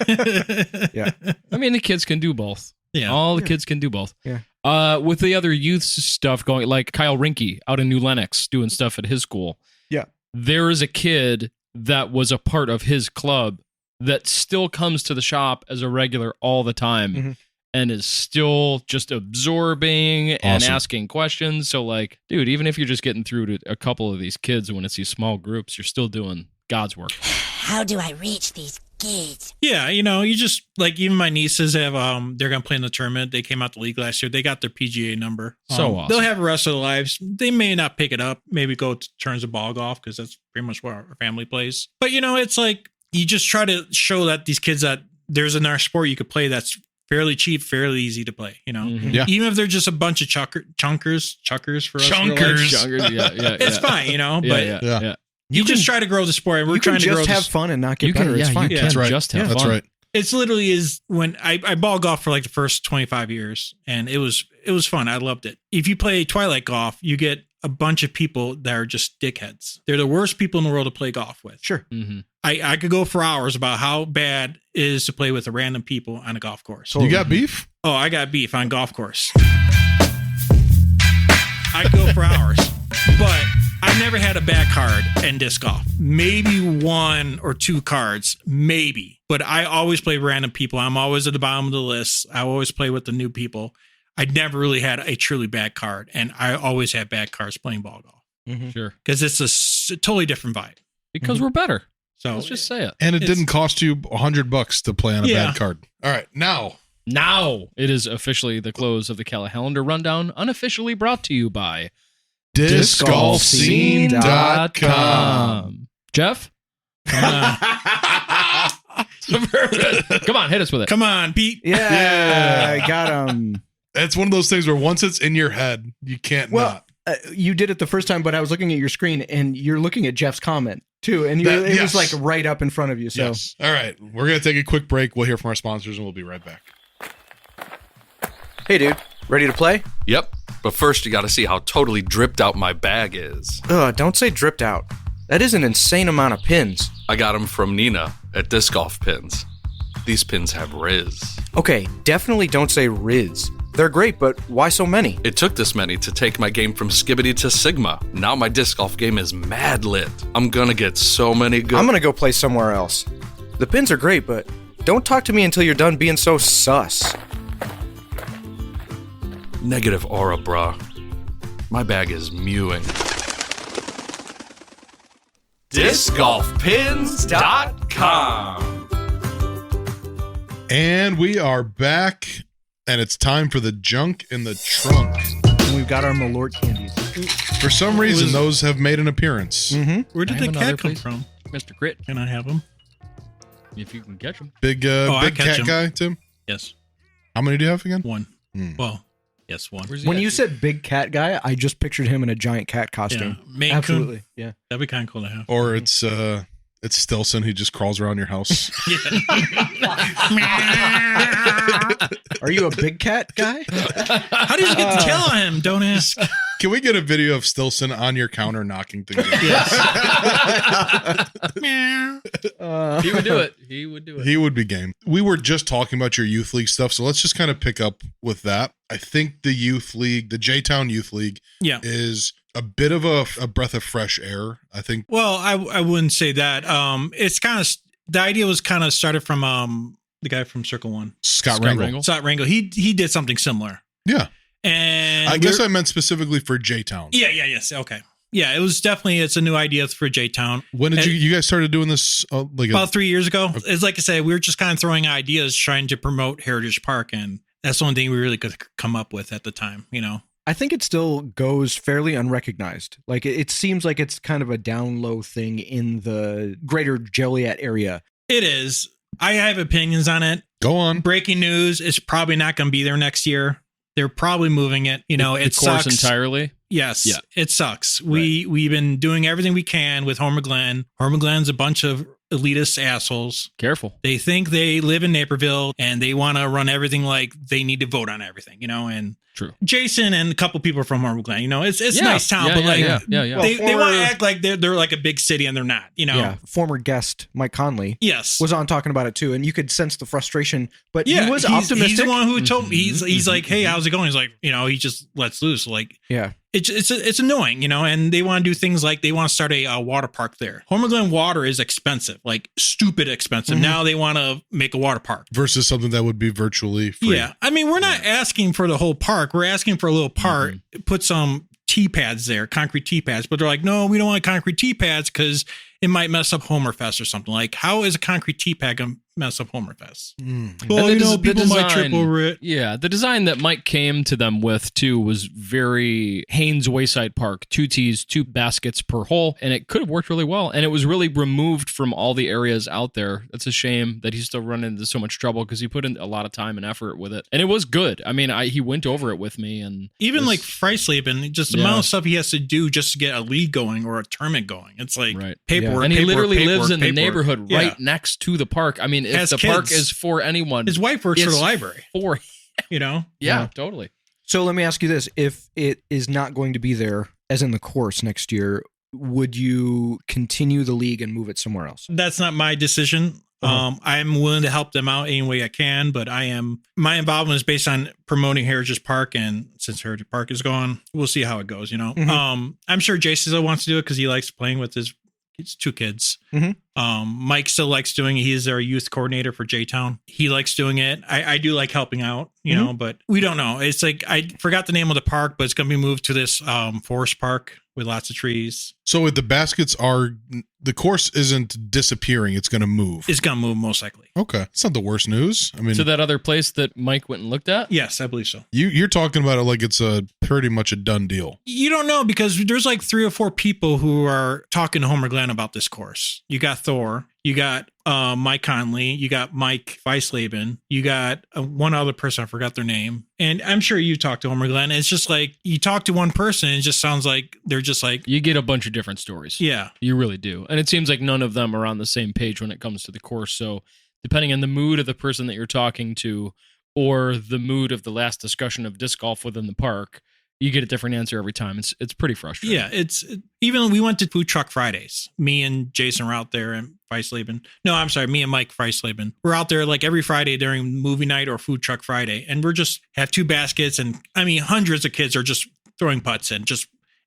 Yeah. I mean, the kids can do both. Yeah. All the kids can do both. Yeah. With the other youth stuff going, like Kyle Rinke out in New Lenox doing stuff at his school. Yeah. There is a kid that was a part of his club that still comes to the shop as a regular all the time. Mm-hmm. And is still just absorbing and asking questions. So, like, dude, even if you're just getting through to a couple of these kids when it's these small groups, you're still doing God's work. How do I reach these kids? Yeah, you just like, even my nieces have they're gonna play in the tournament. They came out the league last year. They got their PGA number. So awesome. They'll have the rest of their lives. They may not pick it up. Maybe go to turns of ball golf because that's pretty much what our family plays. But it's like you just try to show that these kids that there's another sport you could play that's fairly cheap, fairly easy to play, Mm-hmm. Yeah. Even if they're just a bunch of chunkers for us. Yeah. It's fine, but Yeah. you just try to grow the sport. And we're You trying can to grow just have this. fun and not get better. It's fine. You can That's right. just have That's fun. right. It's literally is when I ball golf for like the first 25 years, and it was fun. I loved it. If you play Twilight golf, you get a bunch of people that are just dickheads. They're the worst people in the world to play golf with. Sure. Mm-hmm. I could go for hours about how bad it is to play with a random people on a golf course. You got beef? Oh, I got beef on golf course. I go for hours, but I've never had a bad card in disc golf. Maybe 1 or 2 cards, maybe. But I always play random people. I'm always at the bottom of the list. I always play with the new people. I never really had a truly bad card, and I always had bad cards playing ball golf. Mm-hmm. Sure. Because it's a totally different vibe. Because we're better. So Let's just say it. And it didn't cost you $100 to play on a Yeah. bad card. All right, now It is officially the close of the Callahalander Rundown, unofficially brought to you by discgolfscene.com. Jeff? Come on. Come on, hit us with it. Come on, Pete. Yeah, I got him. It's one of those things where once it's in your head, you can't not. You did it the first time, but I was looking at your screen, and you're looking at Jeff's comment too, and it was like right up in front of you. So, Yes. All right, we're gonna take a quick break. We'll hear from our sponsors, and we'll be right back. Hey, dude, ready to play? Yep, but first you gotta see how totally dripped out my bag is. Ugh, don't say dripped out. That is an insane amount of pins. I got them from Nina at Disc Golf Pins. These pins have Riz. Okay, definitely don't say Riz. They're great, but why so many? It took this many to take my game from Skibbity to Sigma. Now my disc golf game is mad lit. I'm gonna get so many good... I'm gonna go play somewhere else. The pins are great, but don't talk to me until you're done being so sus. Negative aura, bruh. My bag is mewing. DiscGolfPins.com. And we are back, and it's time for the junk in the trunk. and we've got our Malort candies. For some reason, those have made an appearance. Mm-hmm. Where did I the have cat another, come please? from? Mr. Grit, Can I have him? if you can catch him. Big, I big catch cat him. guy, Tim. Yes. How many do you have again? 1. Hmm. Well, yes, 1. Where's he When at? you said big cat guy, I just pictured him in a giant cat Yeah. costume. Maine Coon. Absolutely. Yeah. That'd be kind of cool to have. Or it's Stilson who just crawls around your house. Are you a big cat guy? How did you get the tail on him? Don't ask. Can we get a video of Stilson on your counter knocking things over? He would do it. He would do it. He would be game. We were just talking about your youth league stuff, so let's just kind of pick up with that. I think the youth league, the J-Town Youth League, Yeah. is a bit of a breath of fresh air. I think. Well, I wouldn't say that. It's kind of the idea was kind of started from the guy from Circle One, Scott Scott Rangel. Rangel. Scott Rangel. He did something similar, Yeah. and I guess I meant specifically for J-Town. Yeah. Yes. Okay. Yeah. It was definitely it's a new idea for J Town. When did you guys started doing this? About 3 years ago. It's like I said, we were just kind of throwing ideas, trying to promote Heritage Park, and that's the only thing we really could come up with at the time. You know. I think it still goes fairly unrecognized. Like it seems like it's kind of a down low thing in the greater Joliet area. It is. I have opinions on it. Go on. Breaking news: it's probably not going to be there next year. They're probably moving it. You know, The it course sucks. entirely. Yes, Yeah. it sucks. We've been doing everything we can with Homer Glen. Homer Glen's a bunch of elitist assholes. Careful. They think they live in Naperville and they want to run everything like they need to vote on everything, you know. And True. Jason and a couple people from Homer Glen, you know, it's a Yeah. nice town, Yeah, but yeah, like yeah. they Well, want to former- act like they're like a big city and they're not, you know. Yeah. Former guest Mike Conley Yes. was on talking about it too, and you could sense the frustration. But Yeah, he was he's optimistic. the one who told me. He's Mhm, like, hey, how's it going? He's like, you know, he just lets loose. Like, Yeah. it's annoying, you know. And they want to do things like they want to start a water park there. Homer Glen water is expensive, like stupid expensive. Mhm. Now they want to make a water park. Versus something that would be virtually free. Yeah, I mean, we're not asking for the whole park. We're asking for a little part. Put some T pads there, concrete T pads. But they're like, no, we don't want concrete T pads because it might mess up Homerfest or something. Like, how is a concrete T pad gonna mess up Homerfest? Well, And you know, the people might trip design- over it. Yeah, the design that Mike came to them with too was very Haynes Wayside Park, 2 tees, 2 baskets per hole, and it could have worked really well. And it was really removed from all the areas out there. It's a shame that he's still running into so much trouble because he put in a lot of time and effort with it, and it was good. I mean, he went over it with me, and Even this- like Freisleben, just the Yeah. amount of stuff he has to do just to get a league going or a tournament going. It's like right. paperwork. And he paperwork, literally paperwork, lives in the paperwork. neighborhood Yeah. right next to the park. I mean, if Has the park kids. is for anyone, His wife works for the it's library. for You know, yeah, Yeah. totally. So let me ask you this: if it is not going to be there as in the course next year, would you continue the league and move it somewhere else? That's not my decision. I'm willing to help them out any way I can, but my involvement is based on promoting Heritage Park, and since Heritage Park is gone, we'll see how it goes, I'm sure Jason still wants to do it because he likes playing with his 2 kids. Mike still likes doing it. He's our youth coordinator for J-Town. He likes doing it. I do like helping out, but we don't know. It's like, I forgot the name of the park, but it's going to be moved to this forest park with lots of trees. So if the baskets the course isn't disappearing, it's going to move. It's going to move most likely. Okay. It's not the worst news. I mean, to that other place that Mike went and looked at? Yes, I believe so. You're talking about it like it's pretty much a done deal. You don't know, because there's like 3 or 4 people who are talking to Homer Glenn about this course. You got Thor, you got Mike Conley, you got Mike Weisleben, you got one other person, I forgot their name. And I'm sure you talked to Homer Glenn. It's just like, you talk to one person, and it just sounds like they're just like... You get a bunch of different stories. Yeah. You really do. And it seems like none of them are on the same page when it comes to the course. So depending on the mood of the person that you're talking to, or the mood of the last discussion of disc golf within the park, you get a different answer every time. It's pretty frustrating. Yeah, even we went to Food Truck Fridays. Me and Jason were out there, and Weisleben. No, I'm sorry, me and Mike Weisleben. We're out there like every Friday during movie night or Food Truck Friday, and we're just have 2 baskets, and I mean hundreds of kids are just throwing putts in,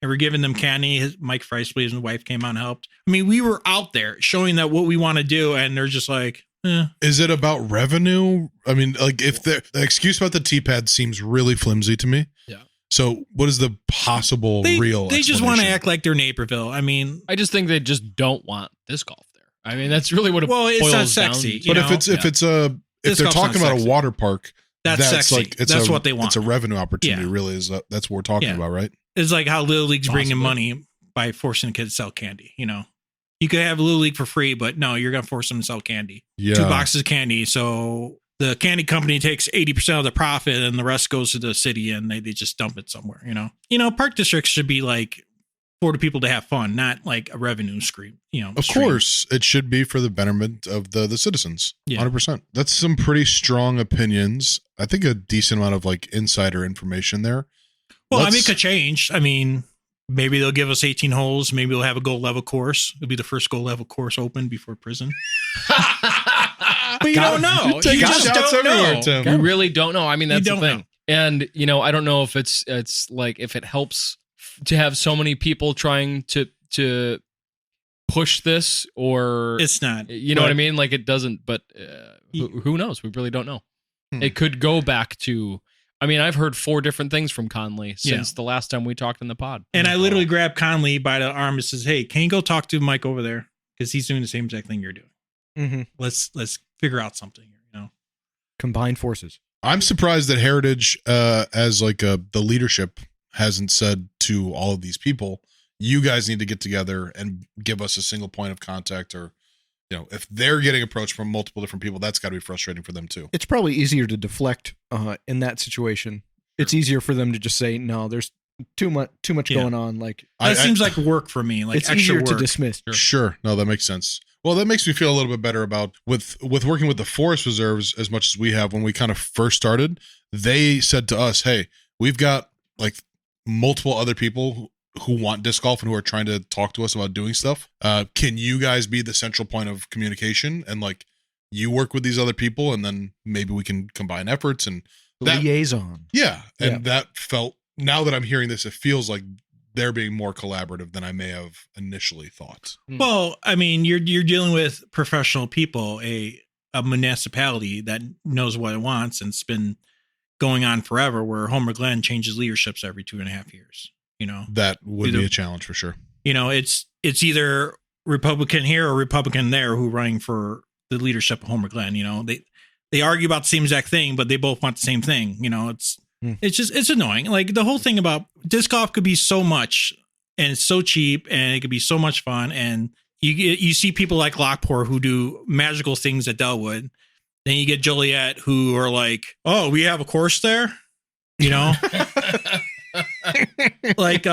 and we're giving them candy. Mike Freisleben's wife came out and helped. I mean, we were out there showing that what we want to do, and they're just like, Is it about revenue? I mean, like, if the excuse about the T-pad seems really flimsy to me. Yeah. So what is the possible real They just want to act like they're Naperville. I mean, I just think they just don't want disc golf there. I mean, that's really what it boils it's not down sexy. to. But if they're talking about a water park, that's sexy. Like that's what they want. It's a revenue opportunity, really. That's what we're talking about, right? It's like how Little League's bringing money by forcing kids to sell candy. You could have Little League for free, but no, you're going to force them to sell candy. Yeah. 2 boxes of candy. So the candy company takes 80% of the profit, and the rest goes to the city, and they just dump it somewhere. Park districts should be like for the people to have fun, not like a revenue stream. Of course, it should be for the betterment of the citizens. 100%. That's some pretty strong opinions. I think a decent amount of like insider information there. Well, it could change. I mean, maybe they'll give us 18 holes. Maybe we'll have a gold level course. It'll be the first gold level course open before prison. But you don't know. You just don't know. Tim. You really don't know. I mean, that's the thing. Know. And, I don't know if it's like if it helps to have so many people trying to push this, or it's not. You know what I mean? Like it doesn't, but who knows? We really don't know. It could go back to... I mean, I've heard 4 different things from Conley since the last time we talked in the pod. And I literally grabbed Conley by the arm and says, "Hey, can you go talk to Mike over there? Because he's doing the same exact thing you're doing. Mm-hmm. Let's figure out something here, Combine forces." I'm surprised that Heritage, as like the leadership, hasn't said to all of these people, you guys need to get together and give us a single point of contact, or if they're getting approached from multiple different people, that's got to be frustrating for them too. It's probably easier to deflect in that situation. It's easier for them to just say, "No, there's too much going on." Like that seems like work for me. Like it's extra easier work to dismiss. Sure. No, that makes sense. Well, that makes me feel a little bit better about with working with the forest reserves as much as we have. When we kind of first started, they said to us, "Hey, we've got like multiple other people who want disc golf and who are trying to talk to us about doing stuff. Can you guys be the central point of communication, and like you work with these other people, and then maybe we can combine efforts and liaison." Yeah. And that felt, now that I'm hearing this, it feels like they're being more collaborative than I may have initially thought. Well, I mean, you're dealing with professional people, a municipality that knows what it wants, and it's been going on forever, where Homer Glenn changes leaderships every 2.5 years. That would be a challenge for sure. It's either Republican here or Republican there who running for the leadership of Homer Glenn. They argue about the same exact thing, but they both want the same thing. It's annoying. Like the whole thing about disc golf could be so much, and it's so cheap, and it could be so much fun. And you see people like Lockport who do magical things at Delwood. Then you get Joliet who are like, "Oh, we have a course there," like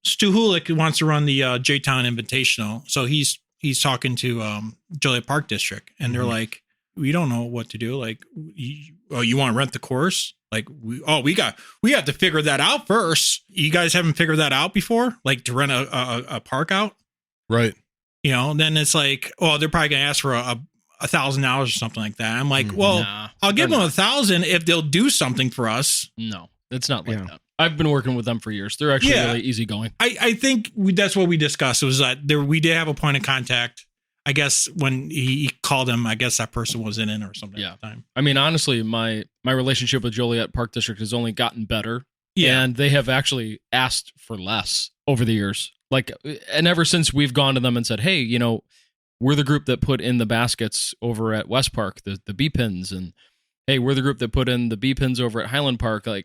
Stu Hulick wants to run the J-Town Invitational, so he's talking to Joliet Park District, and they're like, "We don't know what to do. Like, you want to rent the course? Like we have to figure that out first. You guys haven't figured that out before, like to rent a park out, Right. Then it's like, oh, they're probably gonna ask for $1,000 or something like that. I'm like, Nah, I'll give them they're $1,000 if they'll do something for us. No, it's not like that. I've been working with them for years. They're actually really easygoing. I think that's what we discussed, was that we did have a point of contact. I guess when he called him, I guess that person wasn't in or something at the time. I mean, honestly, my relationship with Joliet Park District has only gotten better. Yeah. And they have actually asked for less over the years. And ever since we've gone to them and said, hey, we're the group that put in the baskets over at West Park, the B pins, and hey, we're the group that put in the B pins over at Highland Park. I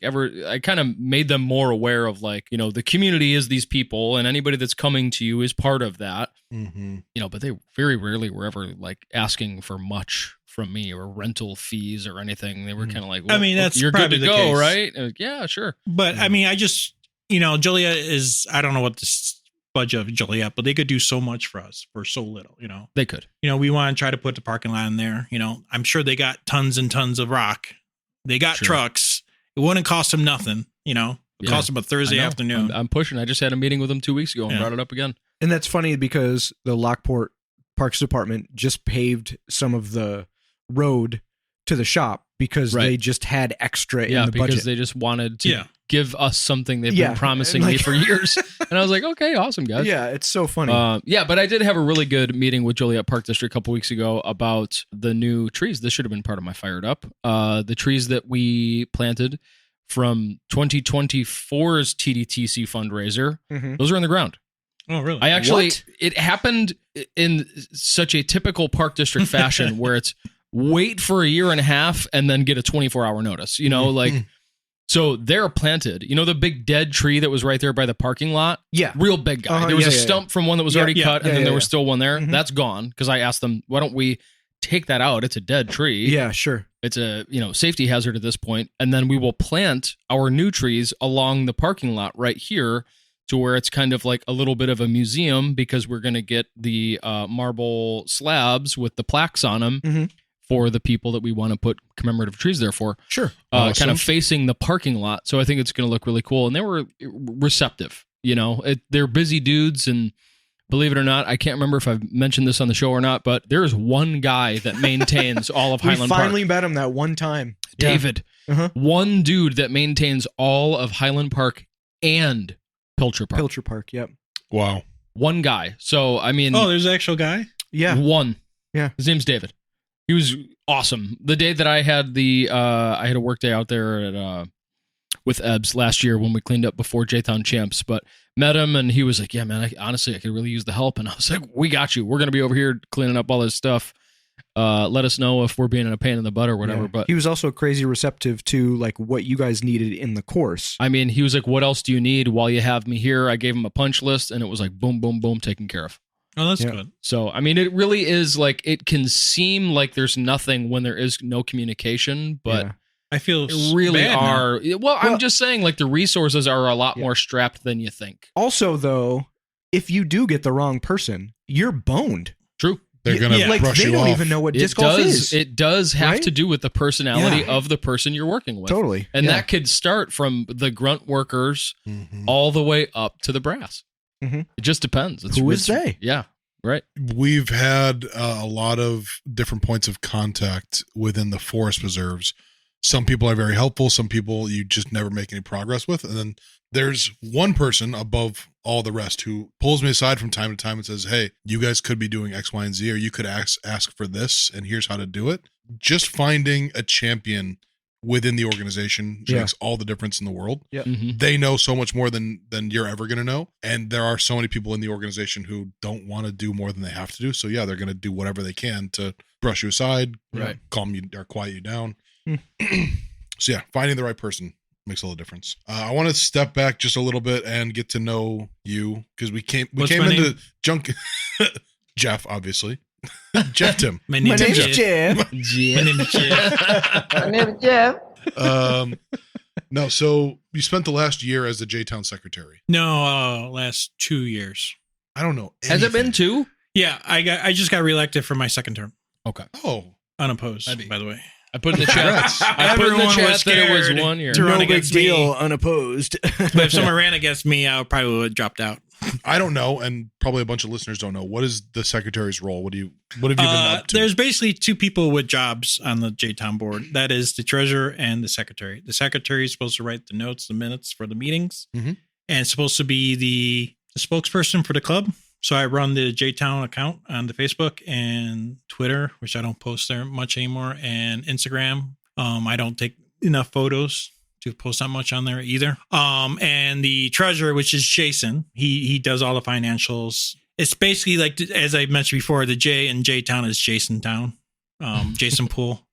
kind of made them more aware of the community is these people, and anybody that's coming to you is part of that. Mm-hmm. But they very rarely were ever asking for much from me or rental fees or anything. They were kind of like, well, I mean, that's you're good to probably the go, case. right? Yeah, sure. But I mean, I just, Joliet is, I don't know what this budget of Joliet, but they could do so much for us for so little, They could. We want to try to put the parking lot in there. I'm sure they got tons and tons of rock. They got trucks. It wouldn't cost them nothing, It cost them a Thursday afternoon. I'm pushing. I just had a meeting with them 2 weeks ago and brought it up again. And that's funny because the Lockport Parks Department just paved some of the road to the shop because they just had extra in the budget. Because they just wanted to give us something they've been promising me for years. And I was like, okay, awesome, guys. Yeah, it's so funny. But I did have a really good meeting with Joliet Park District a couple weeks ago about the new trees. This should have been part of my Fired Up. The trees that we planted from 2024's TDTC fundraiser, those are in the ground. Oh, really? I actually, it happened in such a typical Park District fashion where it's wait for a year and a half and then get a 24-hour notice, so they're planted. The big dead tree that was right there by the parking lot? Yeah. Real big guy. There was a stump from one that was already cut, and then there was still one there. Mm-hmm. That's gone because I asked them, why don't we take that out? It's a dead tree. Yeah, sure. It's a safety hazard at this point. And then we will plant our new trees along the parking lot right here to where it's kind of like a little bit of a museum because we're going to get the marble slabs with the plaques on them for the people that we want to put commemorative trees there for. Sure. Kind of facing the parking lot. So I think it's going to look really cool. And they were receptive. They're busy dudes. And believe it or not, I can't remember if I've mentioned this on the show or not, but there is one guy that maintains all of Highland Park. We finally met him that one time. David. One dude that maintains all of Highland Park and Pilcher Park. Pilcher Park, yep. Wow. One guy. So, I mean... Oh, there's an actual guy? Yeah. One. Yeah. His name's David. He was awesome. The day that I had I had a work day out there at with Ebbs last year when we cleaned up before J-Town Champs, but met him and he was like, yeah, man, honestly, I could really use the help. And I was like, we got you. We're going to be over here cleaning up all this stuff. Let us know if we're being a pain in the butt or whatever. Yeah. But he was also crazy receptive to what you guys needed in the course. I mean, he was like, what else do you need while you have me here? I gave him a punch list and it was like, boom, boom, boom, taken care of. Oh, that's good. So, I mean, it really is it can seem like there's nothing when there is no communication, but I feel really bad are. now. Well, I'm just saying the resources are a lot more strapped than you think. Also, though, if you do get the wrong person, you're boned. True. They're going to brush they you don't off. even know what disc golf is. It does have right? to do with the personality of the person you're working with. Totally. And that could start from the grunt workers all the way up to the brass. It just depends. Who is they? Yeah. Right. We've had a lot of different points of contact within the forest preserves. Some people are very helpful. Some people you just never make any progress with. And then there's one person above all the rest who pulls me aside from time to time and says, hey, you guys could be doing X, Y, and Z, or you could ask for this, and here's how to do it. Just finding a champion within the organization makes all the difference in the world. Yeah. They know so much more than you're ever going to know. And there are so many people in the organization who don't want to do more than they have to do. So yeah, they're going to do whatever they can to brush you aside, calm you or quiet you down. So yeah, finding the right person makes all the difference. I want to step back just a little bit and get to know you because we came into junk. Jeff, obviously. Jeff Tim. My name's Jeff. My name is Jeff. My name is Jeff. No, so you spent the last year as the J-Town secretary. No, last 2 years. I don't know. Has it been 2? Yeah, I just got reelected for my second term. Okay. Oh, unopposed, by the way. I put in the chat. Congrats. I put in the Everyone chat was that it was scared 1 year. to run No big against me. deal, unopposed. But if someone ran against me, I probably would have dropped out. I don't know, and probably a bunch of listeners don't know. What is the secretary's role? What have you been up to? There's basically two people with jobs on the J-Town board. That is the treasurer and the secretary. The secretary is supposed to write the notes, the minutes for the meetings, Mhm. and supposed to be the spokesperson for the club. So I run the J-Town account on the Facebook and Twitter, which I don't post there much anymore, and Instagram. I don't take enough photos to post that much on there either. And the treasurer, which is Jason, he does all the financials. It's basically like, as I mentioned before, the J in J-Town is Jason Town, Jason Poole.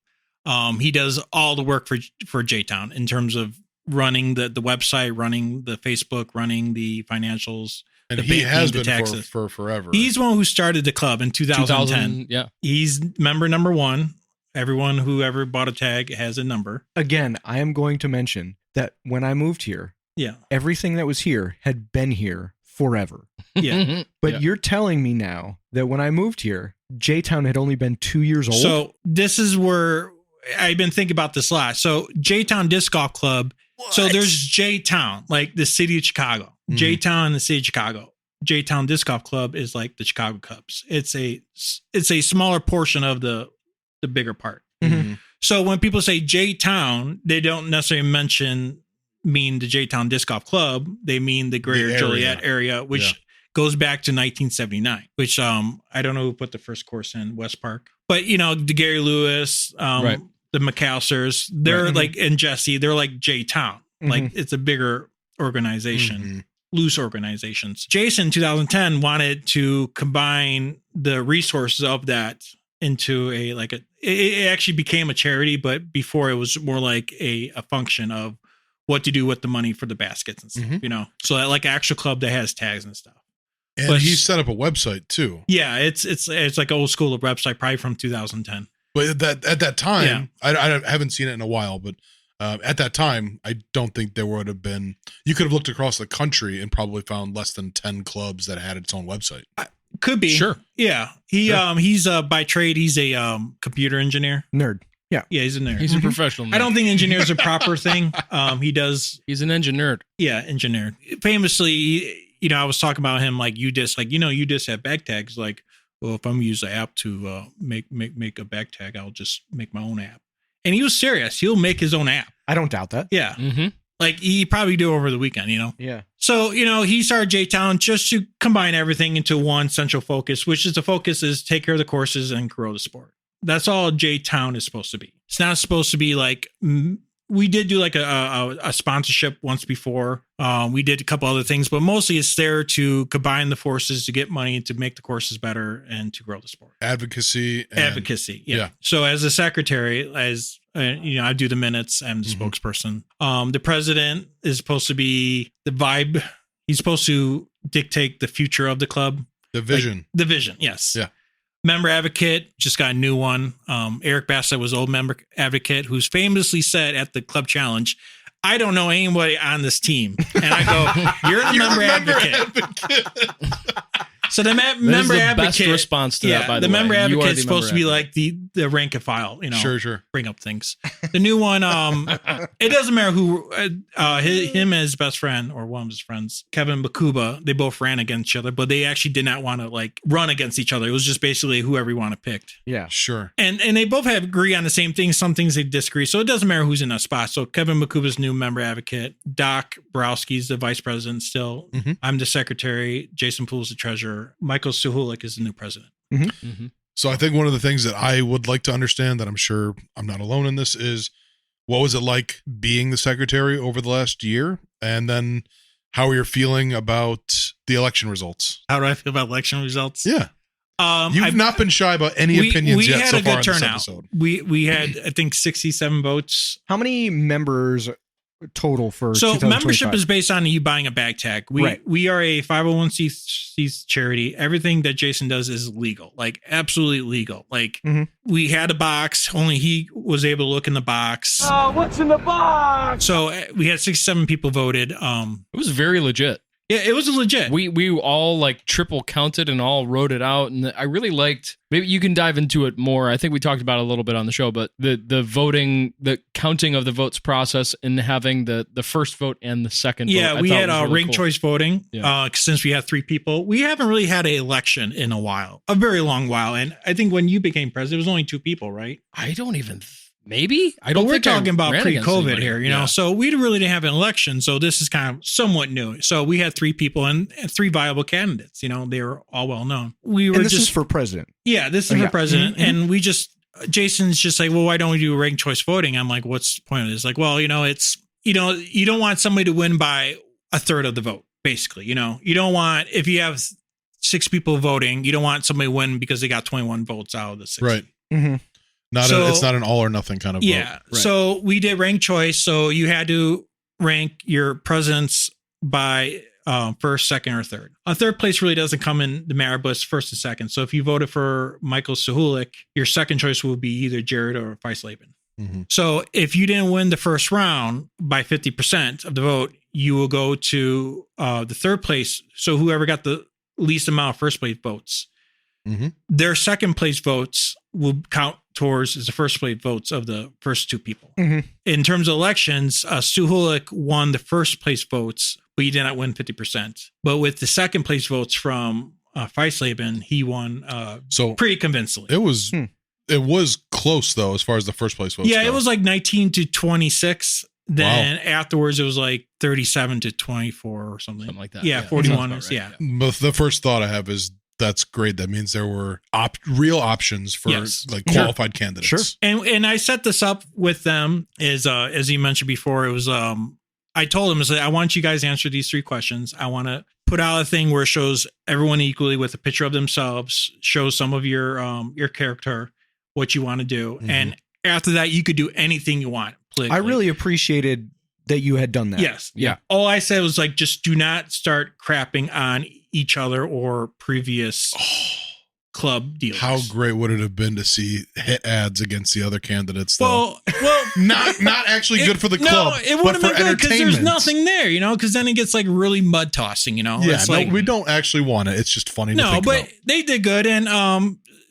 He does all the work for J-Town in terms of running the website, running the Facebook, running the financials. And the he banking, has the been taxes. for forever. He's the one who started the club in 2010. Yeah. He's member number 1. Everyone who ever bought a tag has a number. Again, I am going to mention that when I moved here, Yeah. everything that was here had been here forever. Yeah. But Yeah. you're telling me now that when I moved here, J-Town had only been 2 years old? So this is where I've been thinking about this a lot. So J-Town Disc Golf Club. So there's J-Town, like the city of Chicago. Mhm. J-Town and the city of Chicago. J-Town Disc Golf Club is like the Chicago Cubs. It's a smaller portion of the bigger part. Mhm. So when people say J-Town, they don't necessarily mean the J-Town Disc Golf Club. They mean the greater area. Joliet area, which Yeah. goes back to 1979, which I don't know who put the first course in, West Park. But, the Gary Lewis, Right. the McAllisters, they're Right. like, and Jesse, they're like J-Town. Like it's a bigger organization. Mhm. Loose organizations. Jason, 2010, wanted to combine the resources of that into it actually became a charity, but before it was more like a function of what to do with the money for the baskets and stuff, Mhm. So that like actual club that has tags and stuff. And But- he set up a website too. Yeah, it's like old school website, probably from 2010. But at that time, I haven't seen it in a while, but at that time, I don't think there would have been. You could have looked across the country and probably found less than 10 clubs that had its own website. Could be. Sure. Yeah. He's by trade, he's a computer engineer. Nerd. Yeah. Yeah, he's a nerd. He's a professional. I don't think engineer is a proper thing. He does. He's an engineer. Yeah, engineer. Famously, I was talking about him like UDisc, like UDisc have bag tags. Like, well, if I'm gonna use the app to make a bag tag, I'll just make my own app. And he was serious. He'll make his own app. I don't doubt that. Yeah, Mm-hmm. like he probably do over the weekend. Yeah. So he started J-Town just to combine everything into one central focus, which is the focus is take care of the courses and grow the sport. That's all J-Town is supposed to be. It's not supposed to be like. We did do like a sponsorship once before. We did a couple other things, but mostly it's there to combine the forces to get money to make the courses better and to grow the sport. Advocacy. Advocacy. Yeah. yeah. So as a secretary, I do the minutes. I'm the spokesperson. The president is supposed to be the vibe. He's supposed to dictate the future of the club. The vision. The vision. Yes. Yeah. Member advocate, just got a new one. Eric Bassett was old member advocate, who's famously said at the club challenge, I don't know anybody on this team. And I go, you're the member advocate. So the member the advocate best response to that, by the way. member You are advocate the is supposed to be member like the rank and file, Sure. bring up things. The new one, it doesn't matter who, him and his best friend or one of his friends, Kevin Bakuba, they both ran against each other, but they actually did not want to like run against each other. It was just basically whoever you want to pick. Yeah. Sure. And they both have agree on the same things. Some things they disagree. So it doesn't matter who's in that spot. So Kevin Bakuba's new member advocate, Doc Borowski's the vice president still. Mhm. I'm the secretary. Jason Poole's the treasurer. Michael Suhulik is the new president. So I think one of the things that I would like to understand, that I'm sure I'm not alone in this, is what was it like being the secretary over the last year? And then how are you feeling about the election results? How do I feel about election results? Yeah. You've not been shy about any opinions yet so far in this episode. We had, I think, 67 votes. How many members total for So 2025? membership is based on you buying a bag tag. We are a 501c charity. Everything that Jason does is legal, like absolutely legal. Like we had a box, only he was able to look in the box. Oh, what's in the box? So we had 67 people voted. It was very legit. Yeah, it was legit. We all like triple counted and all wrote it out, and I really liked. Maybe you can dive into it more. I think we talked about it a little bit on the show, but the voting, the counting of the votes process, and having the first vote and the second. Yeah, vote, we had really ranked cool. choice voting. Yeah. Since we had 3 people, we haven't really had an election in a while, a very long while. And I think when you became president, it was only 2 people, right? I don't even. Maybe I don't. But we're think I talking about ran against pre-COVID anybody. here, you know. So we really didn't have an election. So this is kind of somewhat new. So we had 3 people and 3 viable candidates. You know, they were all well known. We were And this just is for president. Yeah, this is for president. Mm-hmm. And we just, Jason's just like, well, why don't we do ranked choice voting? I'm like, what's the point of this? Like, well, you know, it's, you know, you don't want somebody to win by a third of the vote, basically. You know, you don't want, if you have 6 people voting, you don't want somebody to win because they got 21 votes out of the 6. Right. Mm-hmm. It's not an all or nothing kind of vote. Yeah. Right. So we did ranked choice. So you had to rank your presidents by first, second, or third. A third place really doesn't come in the matter, but it's first and second. So if you voted for Michael Suhulik, your second choice will be either Jared or Weisleben. Mm-hmm. So if you didn't win the first round by 50% of the vote, you will go to the third place. So whoever got the least amount of first place votes, their second place votes will count towards the first place votes of the first 2 people. Mm-hmm. In terms of elections, Suhulik won the first place votes, but he did not win 50%. But with the second place votes from Weisleben, he won pretty convincingly. It was close though, as far as the first place votes. Yeah, go. it was like 19 to 26. Then afterwards, it was like 37 to 24 or something like that. Yeah, 41. Right. But the first thought I have is that's great. That means there were real options for like qualified candidates. Sure. And I set this up with them as you mentioned before. It was I told them, I said, I want you guys to answer these 3 questions. I want to put out a thing where it shows everyone equally with a picture of themselves, shows some of your character, what you want to do, and after that, you could do anything you want. I really appreciated that you had done that. Yes. Yeah. All I said was like, just do not start crapping on each other or previous club dealers. How great would it have been to see hit ads against the other candidates? Though? Well, not actually good for the club. No, it wouldn't be good because there's nothing there, you know. Because then it gets like really mud tossing, you know. Yeah, it's like, we don't actually want it. It's just funny. To think but about. they did good, and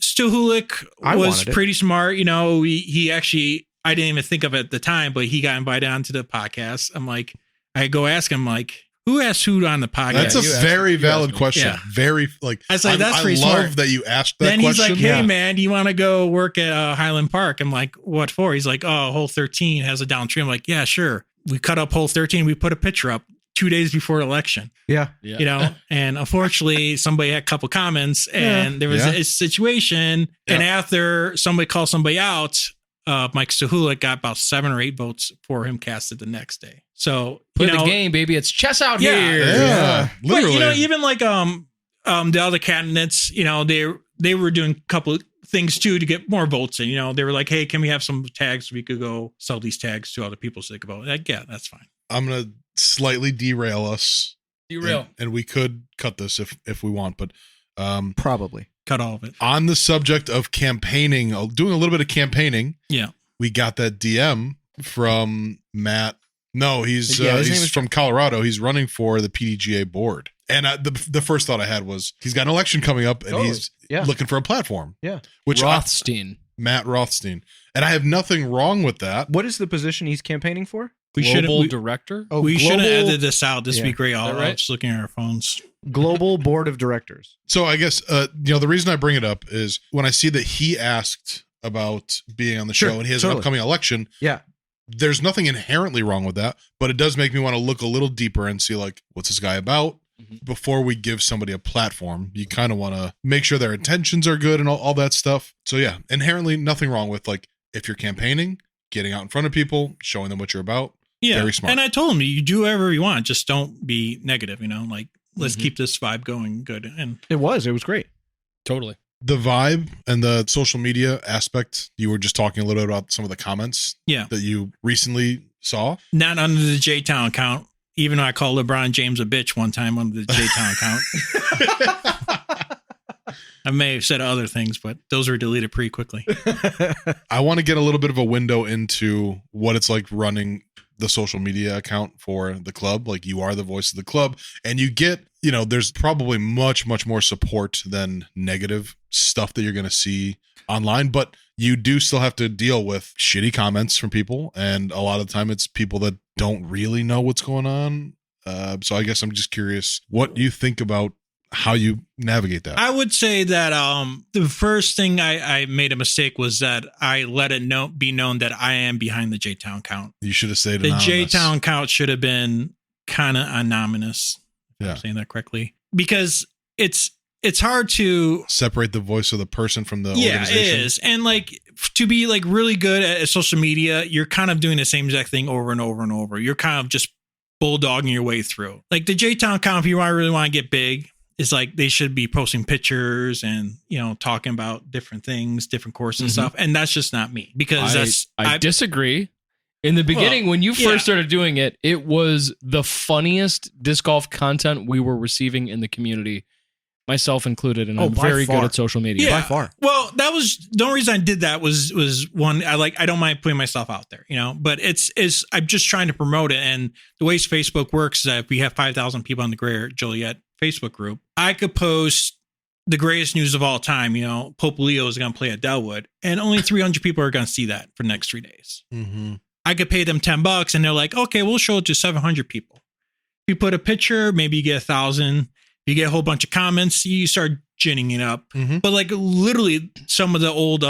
Stuhulik was pretty smart. You know, he actually, I didn't even think of it at the time, but he got invited onto the podcast. I'm like, I go ask him like, who asked who on the podcast? That's a very valid question. Yeah. Very like. I was like, that's pretty love smart. that you asked that then question. He's like, hey man, do you want to go work at Highland Park? I'm like, what for? He's like, oh, hole 13 has a down tree. I'm like, yeah, sure. We cut up hole 13. We put a picture up 2 days before the election. Yeah. You know, and unfortunately somebody had a couple comments and there was a situation. And after somebody called somebody out, Mike Suhulik got about 7 or 8 votes for him casted the next day. So play the game, baby. It's chess out here. Yeah, literally. But, you know, even like the other candidates, you know, they were doing a couple of things too to get more votes in. You know, they were like, hey, can we have some tags? We could go sell these tags to other people so they could vote. Like, yeah, that's fine. I'm gonna slightly derail us. And we could cut this if we want, but probably cut all of it. On the subject of campaigning, doing a little bit of campaigning. Yeah, we got that DM from Matt. No, he's he's from Colorado. He's running for the PDGA board. And the first thought I had was he's got an election coming up and he's looking for a platform. Yeah. Which Matt Rothstein. And I have nothing wrong with that. What is the position he's campaigning for? Global director? We should have edited this out. This would be great. All right. Just looking at our phones. Global board of directors. So I guess, the reason I bring it up is when I see that he asked about being on the show and he has an upcoming election. Yeah. There's nothing inherently wrong with that, but it does make me want to look a little deeper and see like, what's this guy about? Before we give somebody a platform, you kind of want to make sure their intentions are good and all that stuff. So yeah, inherently nothing wrong with like, if you're campaigning, getting out in front of people, showing them what you're about. Yeah. Very smart. And I told him, you do whatever you want. Just don't be negative, you know, like let's keep this vibe going good. And it was great. Totally. The vibe and the social media aspect, you were just talking a little bit about some of the comments that you recently saw. Not under the J-Town account, even though I called LeBron James a bitch one time under the J-Town account. I may have said other things, but those were deleted pretty quickly. I want to get a little bit of a window into what it's like running the social media account for the club. Like, you are the voice of the club, and you get, there's probably much, much more support than negative stuff that you're going to see online, but you do still have to deal with shitty comments from people. And a lot of the time it's people that don't really know what's going on. So I guess I'm just curious what you think about how you navigate that. I would say that the first thing I made a mistake was that I let it be known that I am behind the J-Town count. You should have stayed the anonymous. J-Town count should have been kind of anonymous. If I'm saying that correctly, because it's hard to separate the voice of the person from the organization. Yeah, it is. And like, to be like really good at social media, you're kind of doing the same exact thing over and over and over. You're kind of just bulldogging your way through. Like the J-Town count, if you really want to get big, is like they should be posting pictures and, talking about different things, different courses and stuff. And that's just not me, because I disagree. In the beginning, when you first started doing it, it was the funniest disc golf content we were receiving in the community, myself included, and I'm very good at social media. By far. Well, that was the only reason I did that was one, I don't mind putting myself out there, but it's I'm just trying to promote it. And the way Facebook works is that if we have 5,000 people on the Greater Joliet Facebook group, I could post the greatest news of all time. Pope Leo is going to play at Delwood, and only 300 people are going to see that for the next 3 days. Mm-hmm. I could pay them $10 and they're like, okay, we'll show it to 700 people. If you put a picture, maybe you get 1,000. You get a whole bunch of comments, you start ginning it up. Mm-hmm. But like literally some of the old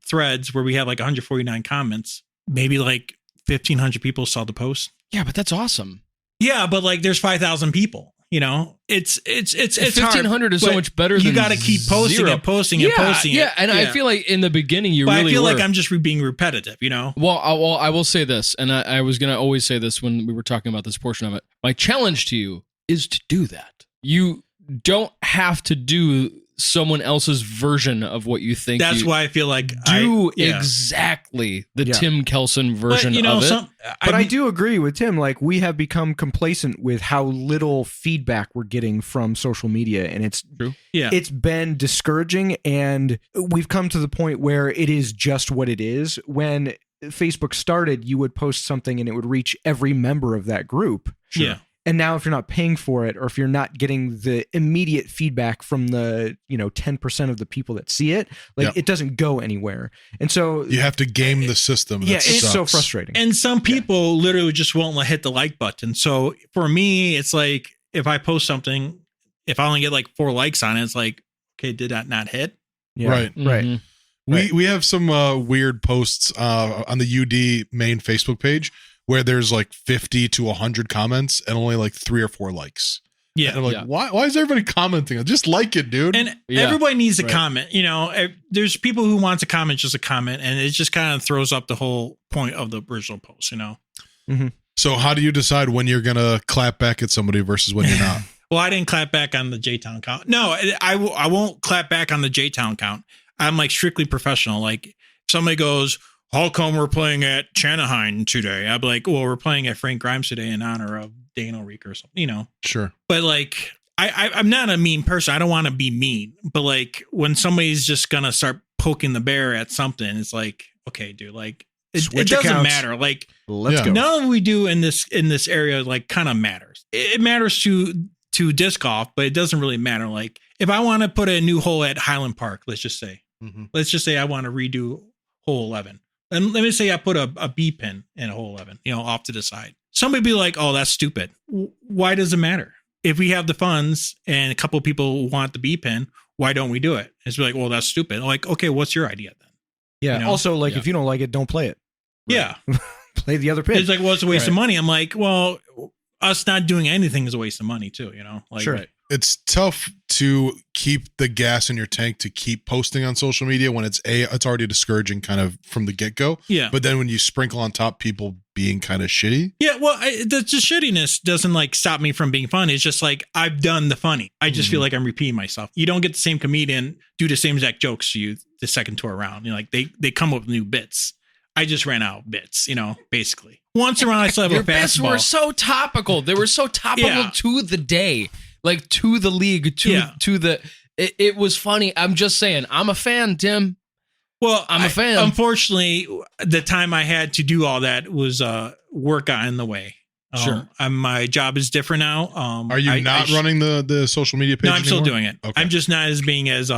threads where we have like 149 comments, maybe like 1,500 people saw the post. Yeah, but that's awesome. Yeah, but like there's 5,000 people. It's 1,500 is so much better. You than got to keep posting zero. and posting and posting. Yeah, and I feel like in the beginning I feel like I'm just being repetitive. Well, I will say this, and I was gonna always say this when we were talking about this portion of it. My challenge to you is to do that. You don't have to do someone else's version of what you think. That's why I feel like exactly the Tim Kjeldsen version of it. But I do agree with Tim. Like, we have become complacent with how little feedback we're getting from social media, and it's true. Yeah, it's been discouraging, and we've come to the point where it is just what it is. When Facebook started, you would post something and it would reach every member of that group. Sure. Yeah. And now if you're not paying for it, or if you're not getting the immediate feedback from the 10% of the people that see it, it doesn't go anywhere. And so you have to game the system. Yeah, it's so frustrating. And some people literally just won't hit the like button. So for me, it's like if I post something, if I only get like 4 likes on it, it's like, okay, did that not hit? Yeah. Right. Mm-hmm. We have some weird posts on the UD main Facebook page where there's like 50 to 100 comments and only like 3 or 4 likes. Yeah. And I'm like, why is everybody commenting? Just like it, dude. And everybody needs to comment. There's people who want to comment just a comment, and it just kind of throws up the whole point of the original post, Mm-hmm. So how do you decide when you're going to clap back at somebody versus when you're not? Well, I didn't clap back on the J-Town count. No, I won't clap back on the J-Town count. I'm like strictly professional. Like if somebody goes, how come we're playing at Channahine today? I'd be like, well, we're playing at Frank Grimes today in honor of Dano Reek or something, Sure. But like, I'm not a mean person. I don't want to be mean. But like, when somebody's just going to start poking the bear at something, it's like, okay, dude, like, it doesn't matter. Like, let's go. None of what we do in this area, like, kind of matters. It matters to disc golf, but it doesn't really matter. Like, if I want to put a new hole at Highland Park, let's just say I want to redo hole 11. And let me say I put a B pin in hole 11, off to the side. Somebody be like, oh, that's stupid. Why does it matter? If we have the funds and a couple of people want the B pin, why don't we do it? It's like, well, that's stupid. Like, okay, what's your idea then? Yeah. Also, like, if you don't like it, don't play it. Right? Yeah. Play the other pin. It's like, well, it's a waste of money. I'm like, well, us not doing anything is a waste of money too, Like, sure. It's tough to keep the gas in your tank to keep posting on social media when it's already discouraging kind of from the get-go. Yeah. But then when you sprinkle on top people being kind of shitty. Yeah, well, the shittiness doesn't like stop me from being funny. It's just like I've done the funny. I just feel like I'm repeating myself. You don't get the same comedian do the same exact jokes to you the second tour around. Like they come up with new bits. I just ran out of bits, basically. Once around, I still have Your a fastball. bits were so topical. They were so topical to the day. Like to the league, to the it was funny. I'm just saying, I'm a fan, Tim. Well, I'm a fan. Unfortunately, the time I had to do all that was work got in the way. Sure. My job is different now. Are you not running the social media page? No, I'm still anymore? doing it. Okay. I'm just not as being as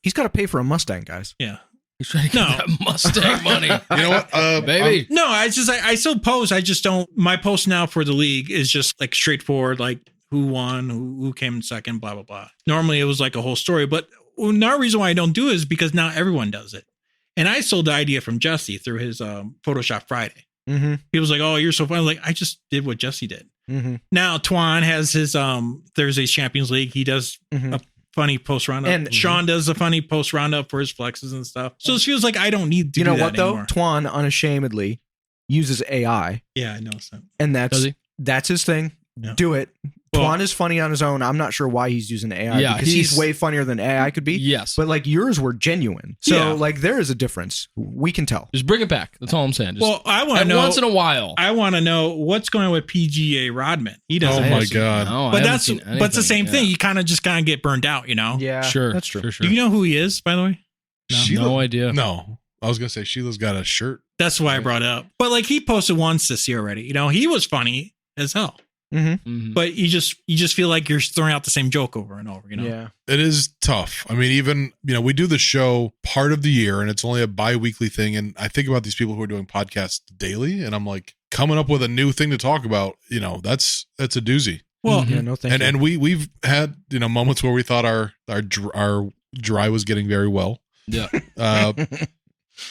He's got to pay for a Mustang, guys. yeah. He's trying to get that Mustang money. You know what, baby? No, I still post. I just don't. My post now for the league is just like straightforward, like who won, who came in second, blah blah blah. Normally it was like a whole story, but another reason why I don't do it is because now everyone does it. And I sold the idea from Jesse through his Photoshop Friday. Mm-hmm. He was like, "Oh, you're so funny." Like, I just did what Jesse did. Mm-hmm. Now Twan has his Thursday's Champions League. He does a funny post roundup. And Sean does a funny post roundup for his flexes and stuff. So it feels like I don't need to You know do that what though? anymore. Twan unashamedly uses AI, Yeah, I know. So. and Does he? that's his thing. Yeah. Do it. Well- Twan is funny on his own. I'm not sure why he's using AI Yeah, because he's he's- way funnier than AI could be. Yes. But like yours were genuine. So Yeah. like there is a difference. We can tell. Just bring it back. That's all I'm saying. Just Well, I want to every know. once in a while. I want to know what's going on with PGA Rodman. He doesn't. Oh my post it. God. No, But but it's the same thing. You kind of just kind of get burned out, you know. Yeah. Sure. That's true. Sure. Do you know who he is, by the way? No idea. No, I was gonna say Sheila's got a shirt. That's why I brought it up. But like he posted once this year already. You know, he was funny as hell. Mhm. But you just feel like you're throwing out the same joke over and over. You know. Yeah. It is tough. I mean, even, we do the show part of the year and it's only a bi-weekly thing. And I think about these people who are doing podcasts daily and I'm like, coming up with a new thing to talk about, that's a doozy. Well, Yeah. No thank you. And we've had, moments where we thought our dry was getting very well. Yeah.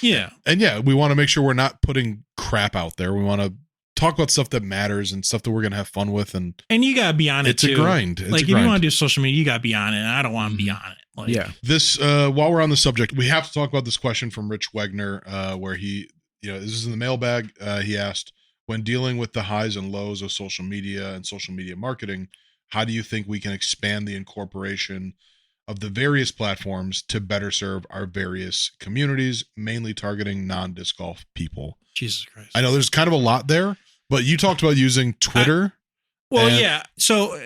yeah. And yeah, we want to make sure we're not putting crap out there. We want to talk about stuff that matters and stuff that we're going to have fun with. And And you gotta be on it it's too. a grind. It's like a if you grind. want to do social media, you gotta be on it. And I don't want to be on it. Like, yeah. This, while we're on the subject, we have to talk about this question from Rich Wegner, where he, this is in the mailbag. He asked, when dealing with the highs and lows of social media and social media marketing, how do you think we can expand the incorporation of the various platforms to better serve our various communities, mainly targeting non-disc golf people? Jesus Christ. I know there's kind of a lot there, but you talked about using Twitter. Well, and- yeah. So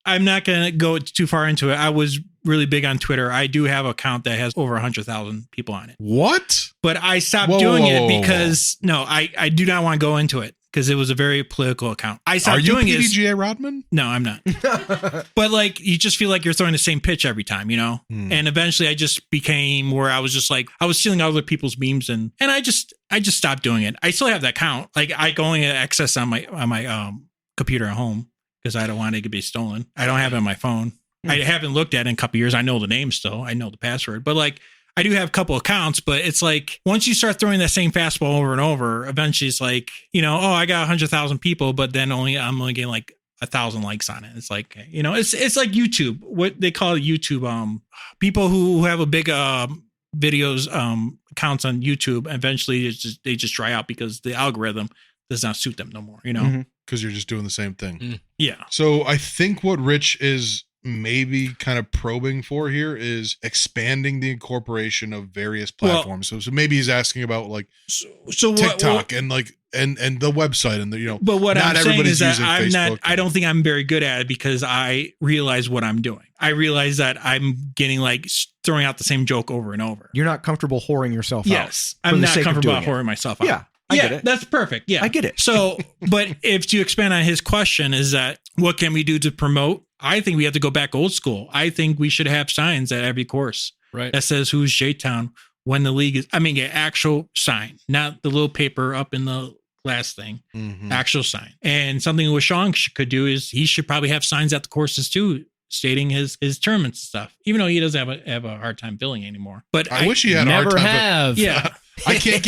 I'm not going to go too far into it. I was really big on Twitter. I do have an account that has over 100,000 people on it. What? But I stopped Whoa, doing whoa, it whoa, whoa. because, no, I do not want to go into it because it was a very political account. I stopped Are you doing it. PDGA Rodman? No, I'm not. But like, you just feel like you're throwing the same pitch every time, And eventually I just became where I was just like, I was stealing other people's memes and I just stopped doing it. I still have that account. Like I can only access on my computer at home because I don't want it to be stolen. I don't have it on my phone. I haven't looked at it in a couple years. I know the name still. I know the password, but like I do have a couple accounts, but it's like once you start throwing that same fastball over and over, eventually it's like, I got 100,000 people, but then I'm only getting like 1,000 likes on it. It's like, it's like YouTube, what they call YouTube. People who have a big videos accounts on YouTube, eventually they just dry out because the algorithm does not suit them no more, Because you're just doing the same thing. Yeah. So I think what Rich is maybe kind of probing for here is expanding the incorporation of various platforms. So maybe he's asking about like So TikTok and like and the website and the But what not I'm saying is that using I'm not. Facebook I don't think I'm very good at it because I realize what I'm doing. I realize that I'm getting like throwing out the same joke over and over. You're not comfortable whoring yourself out. Yes, for I'm the not sake of comfortable doing about it. whoring myself out. Yeah. I get it. That's perfect. Yeah, I get it. So, but if to expand on his question is that what can we do to promote? I think we have to go back old school. I think we should have signs at every course that says who's J-Town when the league is. I mean, an actual sign, not the little paper up in the glass thing. Actual sign. And something what Sean could do is he should probably have signs at the courses too, stating his tournaments and stuff. Even though he doesn't have a hard time billing anymore. But I wish he had a hard never time. have. Yeah. I can't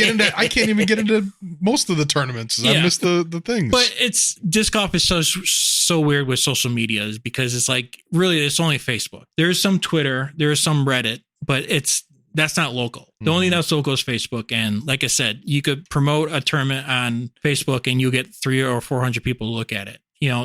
even get into most of the tournaments. I missed the things. But it's disc golf is so weird with social media is because it's like really it's only Facebook. There's some Twitter, there's some Reddit, but that's not local. The only thing that's local is Facebook. And like I said, you could promote a tournament on Facebook and you get 300 or 400 people to look at it.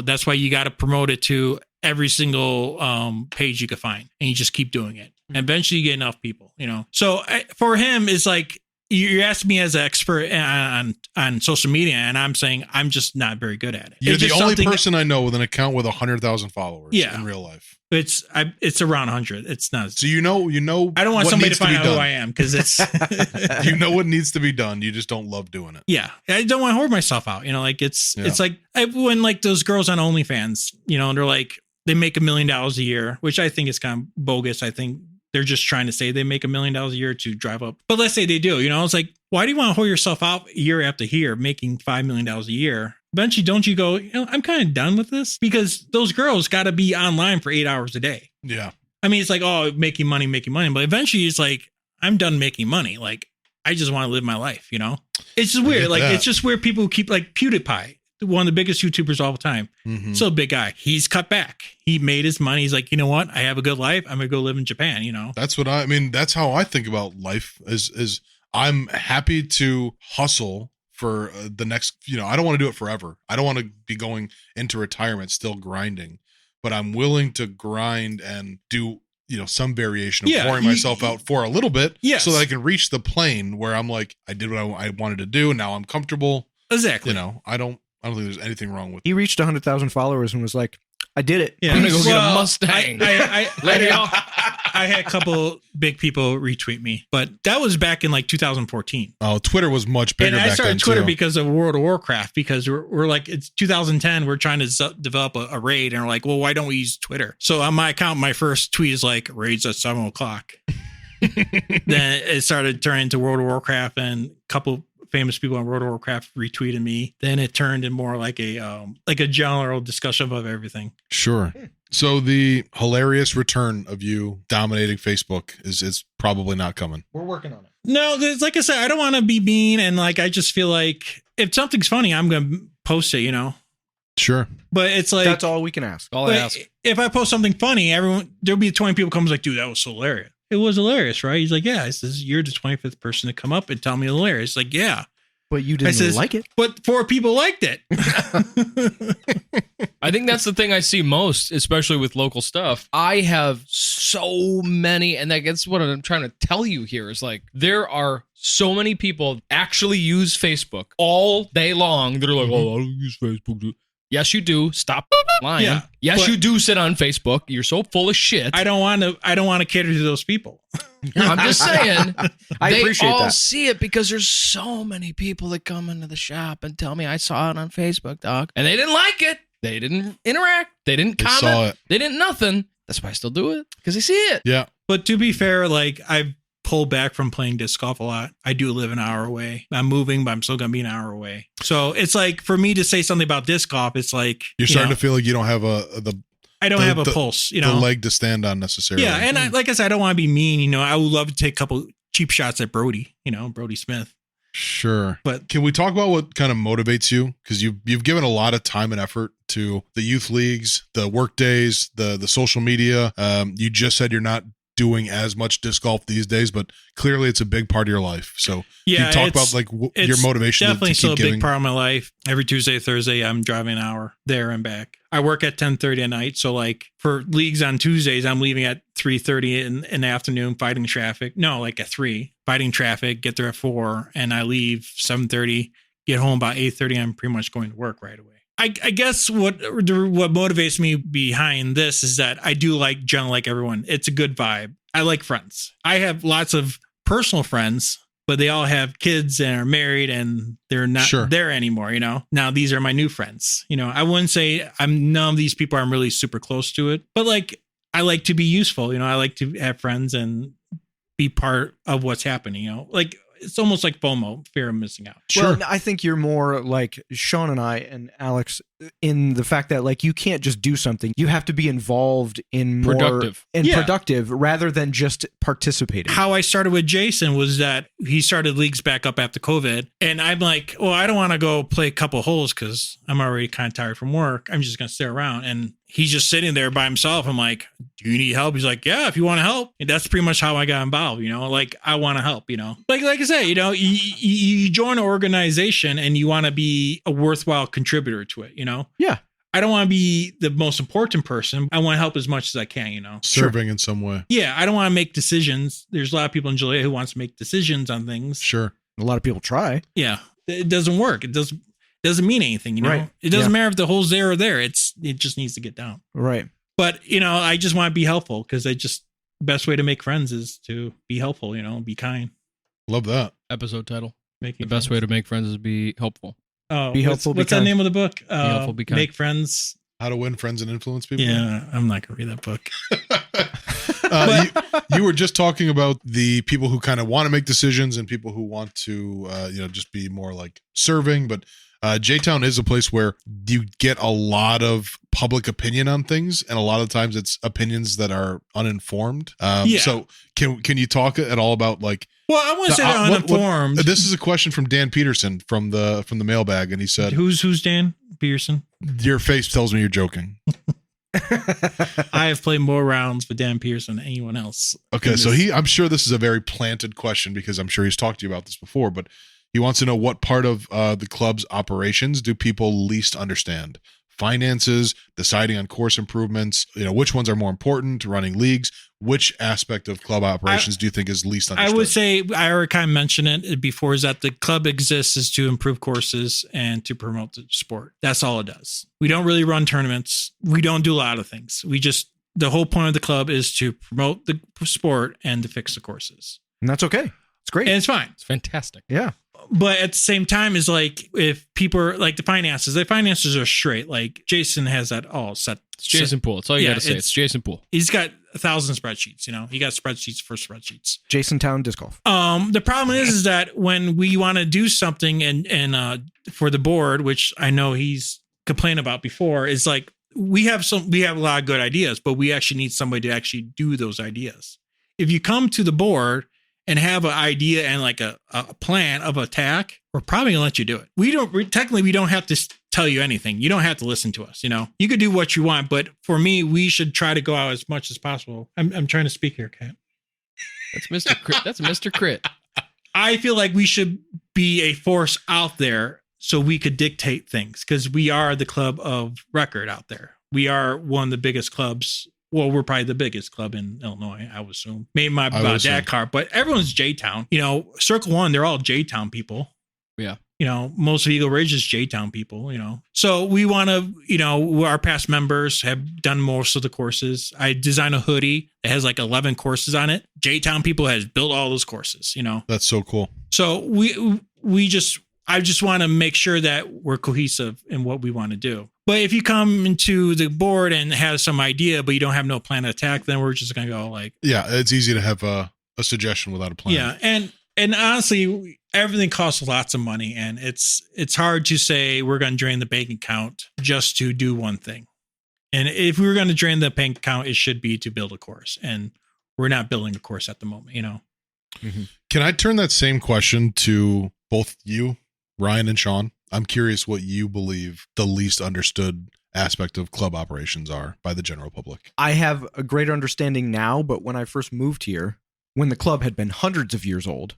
That's why you got to promote it to every single page you could find, and you just keep doing it. And eventually you get enough people. So for him, it's like you asked me as an expert on social media, and I'm saying I'm just not very good at it. You're It's the just only something- person I know with an account with 100,000 followers Yeah. in real life. It's around 100. It's not. So you know. I don't want what somebody to needs find be out who done. I am because it's. You know what needs to be done. You just don't love doing it. Yeah, I don't want to whore myself out. You know, like it's like when like those girls on OnlyFans, you know, and they're like they make $1 million a year, which I think is kind of bogus. I think they're just trying to say they make $1 million a year to drive up. But let's say they do. You know, it's like, why do you want to whore yourself out year after year, making $5 million a year? Eventually, don't you go, you know, I'm kind of done with this because those girls got to be online for 8 hours a day. Yeah. I mean, it's like, oh, making money. But eventually it's like, I'm done making money. Like, I just want to live my life, you know? It's just weird. Like, it's just weird. People keep like PewDiePie, one of the biggest YouTubers all the time. Still a big guy. He's cut back. He made his money. He's like, you know what? I have a good life. I'm going to go live in Japan, you know? That's what I mean. That's how I think about life is I'm happy to hustle for the next, you know, I don't want to do it forever. I don't want to be going into retirement still grinding, but I'm willing to grind and do, you know, some variation of pouring myself out for a little bit so that I can reach the plane where I'm like, I did what I wanted to do. And now I'm comfortable. Exactly. You know, I don't think there's anything wrong with it. He reached 100,000 followers and was like, I did it. Yeah. I'm going to go get a Mustang. I had a couple big people retweet me, but that was back in like 2014. Oh, Twitter was much bigger. And I back started then Twitter too. because of World of Warcraft, because we're like, it's 2010. We're trying to develop a raid, and we're like, well, why don't we use Twitter? So on my account, my first tweet is like, raids at 7:00. Then it started turning into World of Warcraft, and a couple famous people on World of Warcraft retweeted me. Then it turned into more like a general discussion of everything. Sure. So the hilarious return of you dominating Facebook is probably not coming. We're working on it. No, it's like I said, I don't want to be mean, and like I just feel like if something's funny, I'm gonna post it, you know. Sure. But it's like That's all we can ask. All I ask. if I post something funny, there'll be 20 people comes like, dude, that was so hilarious. It was hilarious, right? He's like, yeah. He says, you're the 25th person to come up and tell me hilarious. Like, yeah. But you didn't like it. But 4 people liked it. I think that's the thing I see most, especially with local stuff. I have so many, and that's what I'm trying to tell you here is like, there are so many people actually use Facebook all day long. They're like, oh, I don't use Facebook. Dude. Yes, you do. Stop lying. Yeah, yes, you do sit on Facebook. You're so full of shit. I don't want to cater to those people. I'm just saying. I they appreciate all that. see it because there's so many people that come into the shop and tell me I saw it on Facebook, dog. And they didn't like it. They didn't interact. They didn't comment. saw it. They didn't nothing. That's why I still do it, because they see it. Yeah. But to be fair, like I've pulled back from playing disc golf a lot. I do live an hour away. I'm moving, but I'm still going to be an hour away. So it's like for me to say something about disc golf, it's like You're starting to feel like you don't have I don't have a pulse, you know, the leg to stand on necessarily. Yeah, and like I said, I don't want to be mean. You know, I would love to take a couple cheap shots at Brody. You know, Brody Smith. Sure. But can we talk about what kind of motivates you? Because you've given a lot of time and effort to the youth leagues, the work days, the social media. You just said you're not doing as much disc golf these days, but clearly it's a big part of your life. So yeah, you talk about like your motivation. Definitely to still keep a giving. big part of my life. Every Tuesday, Thursday, I'm driving an hour there and back. I work at 10:30 at night. So like for leagues on Tuesdays, I'm leaving at 3:30 in the afternoon, fighting traffic. No, like at 3, fighting traffic, get there at 4, and I leave 7:30, get home about 8:30. I'm pretty much going to work right away. I guess what motivates me behind this is that I do like generally like everyone. It's a good vibe. I like friends. I have lots of personal friends, but they all have kids and are married and they're not there anymore. You know, now these are my new friends. You know, I wouldn't say none of these people I'm really super close to it, but like I like to be useful. You know, I like to have friends and be part of what's happening. You know, like it's almost like FOMO, fear of missing out. Well, I think you're more like Sean and I and Alex in the fact that like you can't just do something. You have to be involved in more productive rather than just participating. How I started with Jason was that he started leagues back up after COVID. And I'm like, well, I don't want to go play a couple holes because I'm already kind of tired from work. I'm just going to stay around. And he's just sitting there by himself. I'm like, do you need help? He's like, yeah, if you want to help. And that's pretty much how I got involved. You know, like I want to help, you know, like I say, you know, you join an organization and you want to be a worthwhile contributor to it, you know? Yeah. I don't want to be the most important person. I want to help as much as I can, you know. Serving in some way. Yeah, I don't want to make decisions. There's a lot of people in Joliet who wants to make decisions on things. Sure. A lot of people try. Yeah, it doesn't work. It doesn't mean anything, you know. Right. It doesn't Yeah. matter if the hole's there or there. It just needs to get down. Right. But you know, I just want to be helpful because best way to make friends is to be helpful. You know, be kind. Love that. Episode title. Making The best way to make friends is be helpful. Oh, Be helpful, be What's that kind. name of the book? Helpful, be kind. Make friends. How to win friends and influence people. Yeah, I'm not gonna read that book. You were just talking about the people who kind of want to make decisions and people who want to, just be more like serving. But J-Town is a place where you get a lot of public opinion on things, and a lot of times it's opinions that are uninformed. Yeah. So can you talk at all about like? Well, I want to say they're uninformed. This is a question from Dan Peterson from the mailbag, and he said, "Who's Dan Peterson?" Your face tells me you're joking. I have played more rounds with Dan Pearson than anyone else. Okay, so I'm sure this is a very planted question because I'm sure he's talked to you about this before, but he wants to know what part of the club's operations do people least understand? Finances, deciding on course improvements, which ones are more important, running leagues, which aspect of club operations do you think is least understood? I would say, I already kind of mentioned it before, is that the club exists is to improve courses and to promote the sport. That's all it does. We don't really run tournaments. We don't do a lot of things. The whole point of the club is to promote the sport and to fix the courses. And that's okay. It's great. And it's fine. It's fantastic. Yeah. But at the same time, is like if people are like the finances are straight. Like Jason has that all set. It's Jason Poole. That's all you Yeah, got to say. It's Jason Poole. He's got 1,000 spreadsheets. He got spreadsheets for spreadsheets. Jason Town Disc Golf. The problem is that when we want to do something and for the board, which I know he's complained about before, is like we have a lot of good ideas, but we actually need somebody to actually do those ideas. If you come to the board and have an idea and like a plan of attack, we're probably gonna let you do it. We don't have to tell you anything. You don't have to listen to us. You could do what you want, but for me, we should try to go out as much as possible. I'm trying to speak here, Kat. That's Mr. Crit. That's Mr. Crit. I feel like we should be a force out there so we could dictate things because we are the club of record out there. We are one of the biggest clubs. Well, we're probably the biggest club in Illinois, I would assume. Maybe my dad car, but everyone's J-Town. Circle One, they're all J-Town people. Yeah. Most of Eagle Ridge is J-Town people, So we want to, our past members have done most of the courses. I designed a hoodie that has like 11 courses on it. J-Town people has built all those courses, That's so cool. So I just want to make sure that we're cohesive in what we want to do. But if you come into the board and have some idea, but you don't have no plan of attack, then we're just going to go like... Yeah, it's easy to have a suggestion without a plan. Yeah, and honestly, everything costs lots of money, and it's hard to say we're going to drain the bank account just to do one thing. And if we were going to drain the bank account, it should be to build a course, and we're not building a course at the moment, Mm-hmm. Can I turn that same question to both you, Ryan and Sean? I'm curious what you believe the least understood aspect of club operations are by the general public. I have a greater understanding now, but when I first moved here, when the club had been hundreds of years old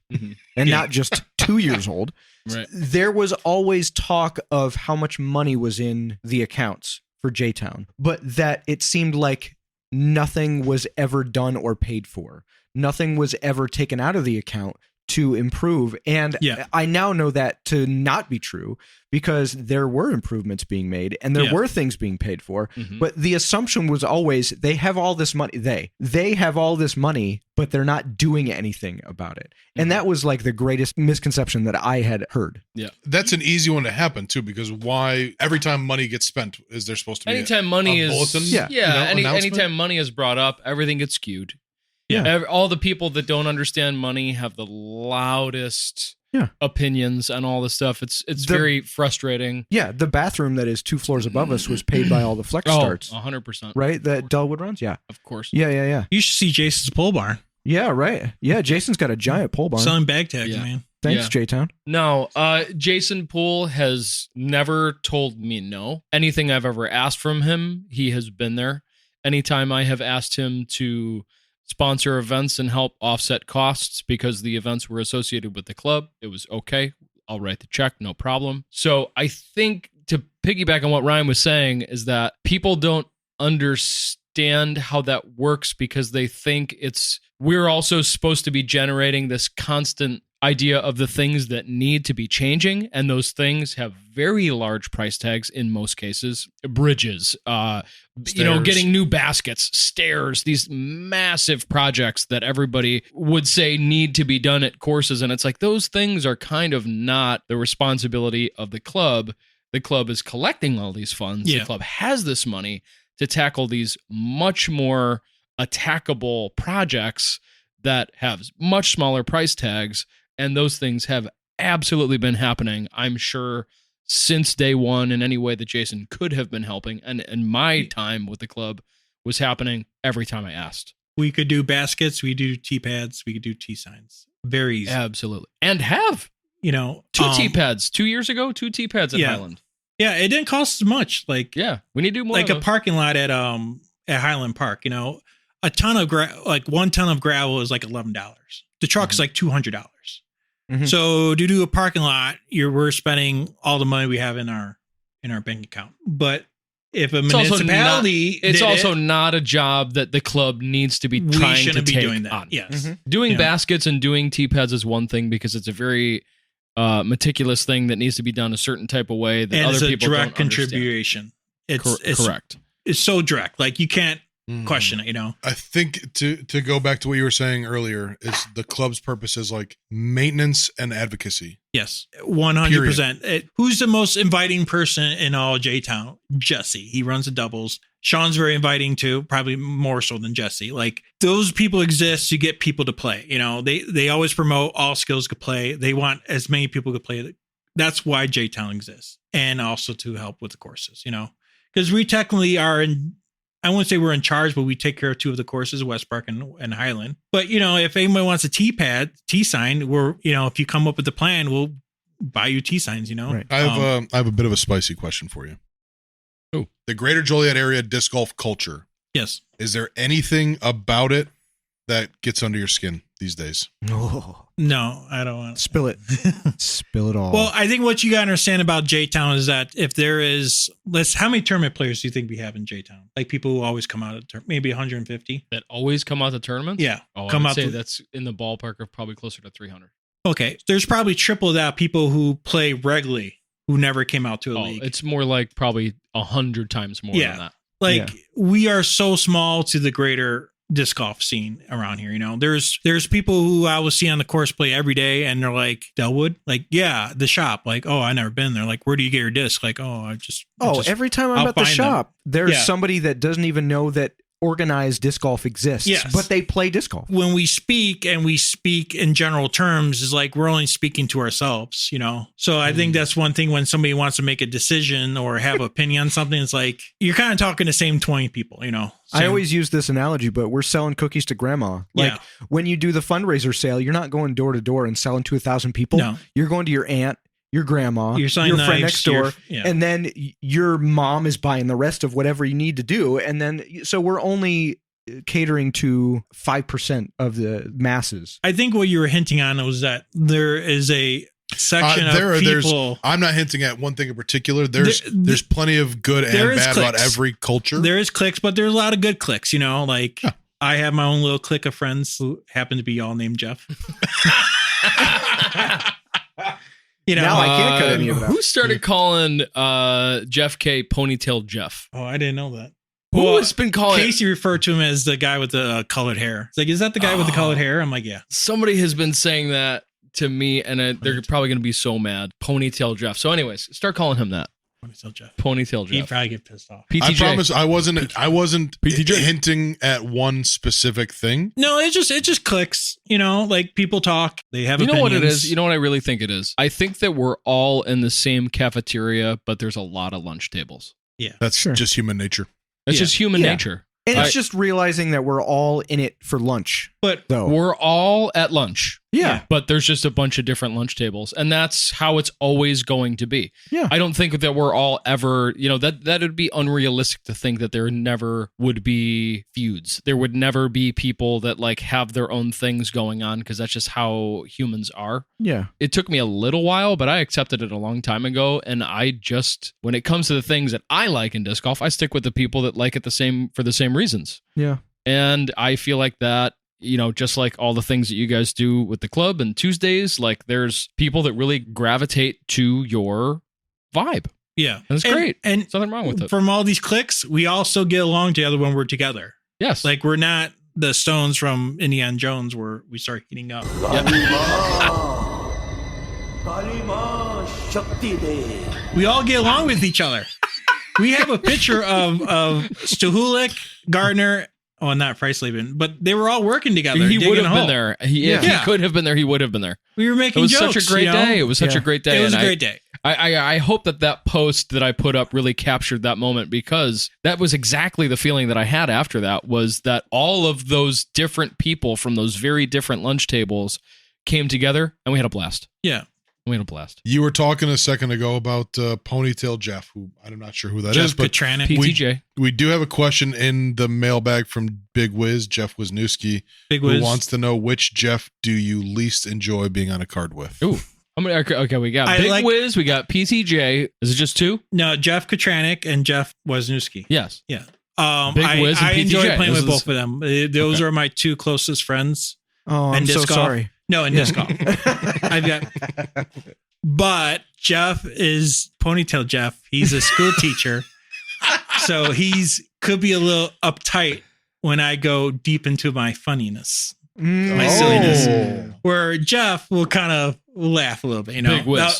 and not just 2 years old, Right. there was always talk of how much money was in the accounts for J-Town, but that it seemed like nothing was ever done or paid for. Nothing was ever taken out of the account to improve. And I now know that to not be true because there were improvements being made and there were things being paid for. But the assumption was always they have all this money. They have all this money, but they're not doing anything about it. And that was like the greatest misconception that I had heard. Yeah. That's an easy one to happen too, because why every time money gets spent, is there supposed to be anytime money is bulletin, anytime money is brought up, everything gets skewed. Yeah. All the people that don't understand money have the loudest opinions on all this stuff. It's very frustrating. Yeah, the bathroom that is 2 floors above us was paid by all the flex starts. 100%. Right? That Delwood runs? Yeah. Of course. Yeah. You should see Jason's pole barn. Yeah, right. Yeah, Jason's got a giant pole barn. Selling bag tags, man. Thanks, J-Town. No, Jason Poole has never told me no. Anything I've ever asked from him, he has been there. Anytime I have asked him to sponsor events and help offset costs because the events were associated with the club, it was okay. I'll write the check, no problem. So I think to piggyback on what Ryan was saying is that people don't understand how that works because they think we're also supposed to be generating this constant idea of the things that need to be changing, and those things have very large price tags in most cases. Bridges, getting new baskets, stairs, these massive projects that everybody would say need to be done at courses, and it's like those things are kind of not the responsibility of the club. The club is collecting all these funds. The club has this money to tackle these much more attackable projects that have much smaller price tags. And those things have absolutely been happening, I'm sure, since day one in any way that Jason could have been helping. And my time with the club was happening every time I asked. We could do baskets. We do T-pads. We could do T-signs. Very easy. Absolutely. And have. 2 T-pads. 2 years ago, 2 T-pads at Highland. Yeah, it didn't cost as much. Like, we need to do more. Like a parking lot at Highland Park. A ton of 1 ton of gravel is like $11. The truck is like $200. Mm-hmm. So to do a parking lot, we're spending all the money we have in our bank account. But if a municipality, it's also not a job that the club needs to be trying to take doing that. On. Yes, doing baskets and doing T-pads is one thing because it's a very meticulous thing that needs to be done a certain type of way that and other it's people a direct don't contribution. Understand. It's correct. It's so direct. Like you can't question it. I think to go back to what you were saying earlier is the club's purpose is like maintenance and advocacy. Yes, 100%. Who's the most inviting person in all J-Town? Jesse. He runs the doubles. Sean's very inviting too, probably more so than Jesse. Like those people exist to get people to play. They always promote all skills could play. They want as many people to play. That's why J-Town exists, and also to help with the courses. Because we technically are in. I wouldn't say we're in charge, but we take care of 2 of the courses, West Park and Highland. But, if anybody wants a T-pad, T-sign, if you come up with the plan, we'll buy you T-signs, Right. I have a bit of a spicy question for you. Oh. The greater Joliet area disc golf culture. Yes. Is there anything about it that gets under your skin these days? No, I don't want to. Spill it. Spill it all. Well, I think what you got to understand about J-Town is that if there is, how many tournament players do you think we have in J-Town? Like people who always come out of maybe 150? That always come out to tournaments? Yeah. I would say that's in the ballpark of probably closer to 300. Okay. There's probably triple that people who play regularly who never came out to a league. It's more like probably 100 times more than that. We are so small to the greater disc golf scene around here. There's people who I will see on the course play every day and they're like, Delwood, like, yeah, the shop, like, oh, I never been there. Like, where do you get your disc? Like, every time I'm at the shop, there's somebody that doesn't even know that organized disc golf exists, but they play disc golf. When we speak in general terms, is like we're only speaking to ourselves, So I think that's one thing when somebody wants to make a decision or have opinion on something, it's like you're kind of talking to the same 20 people, I always use this analogy, but we're selling cookies to grandma. Like when you do the fundraiser sale, you're not going door to door and selling to 1,000 people. No. You're going to your aunt, your grandma, your friend next door, and then your mom is buying the rest of whatever you need to do. And then, so we're only catering to 5% of the masses. I think what you were hinting on was that there is a section of people. I'm not hinting at one thing in particular. There's plenty of good and bad cliques. About every culture. There is cliques, but there's a lot of good cliques, like I have my own little clique of friends who happen to be all named Jeff. Now I can't cut any of that. Who started calling Jeff K Ponytail Jeff? Oh, I didn't know that. Who has been calling Casey referred to him as the guy with the colored hair. It's like, is that the guy with the colored hair? I'm like, yeah. Somebody has been saying that to me, and they're probably going to be so mad. Ponytail Jeff. So anyways, start calling him that. Ponytail Jeff. He'd probably get pissed off. PTJ. I promise I wasn't hinting at one specific thing. No, it just clicks. Like people talk. They have opinions. You know what it is? You know what I really think it is? I think that we're all in the same cafeteria, but there's a lot of lunch tables. Yeah. That's just human nature. It's just human nature. And it's just realizing that we're all in it for lunch. But we're all at lunch. Yeah. But there's just a bunch of different lunch tables, and that's how it's always going to be. Yeah. I don't think that we're all ever, that would be unrealistic to think that there never would be feuds. There would never be people that like have their own things going on, because that's just how humans are. Yeah. It took me a little while, but I accepted it a long time ago. And I just, when it comes to the things that I like in disc golf, I stick with the people that like it for the same reasons. Yeah. And I feel like that, just like all the things that you guys do with the club and Tuesdays, like there's people that really gravitate to your vibe. Yeah. And it's great. And there's nothing wrong with it. From all these clicks, we also get along together when we're together. Yes. Like we're not the Stones from Indiana Jones where we start heating up. Yep. We all get along with each other. We have a picture of Stahulik, Gardner, not Freisleben, but they were all working together. He would have been there. If he could have been there, he would have been there. We were making jokes. jokes. It was such a great day. It was such a great day. It was a great day. I hope that post that I put up really captured that moment, because that was exactly the feeling that I had after that, was that all of those different people from those very different lunch tables came together and we had a blast. Yeah. We had a blast. You were talking a second ago about Ponytail Jeff, who I'm not sure who that is, but PTJ. We do have a question in the mailbag from Big Wiz, Jeff Wisniewski, who wants to know, which Jeff do you least enjoy being on a card with? Ooh. Okay, we got Big Wiz, we got PTJ. Is it just two? No, Jeff Katranik and Jeff Wisniewski. Yes. Yeah. Big Wiz and I PTJ. enjoy playing with both of them. Those are my two closest friends. Oh, I'm so sorry. No, in disc golf. But Jeff is Ponytail Jeff. He's a school teacher. So could be a little uptight when I go deep into my funniness, my silliness, where Jeff will kind of laugh a little bit,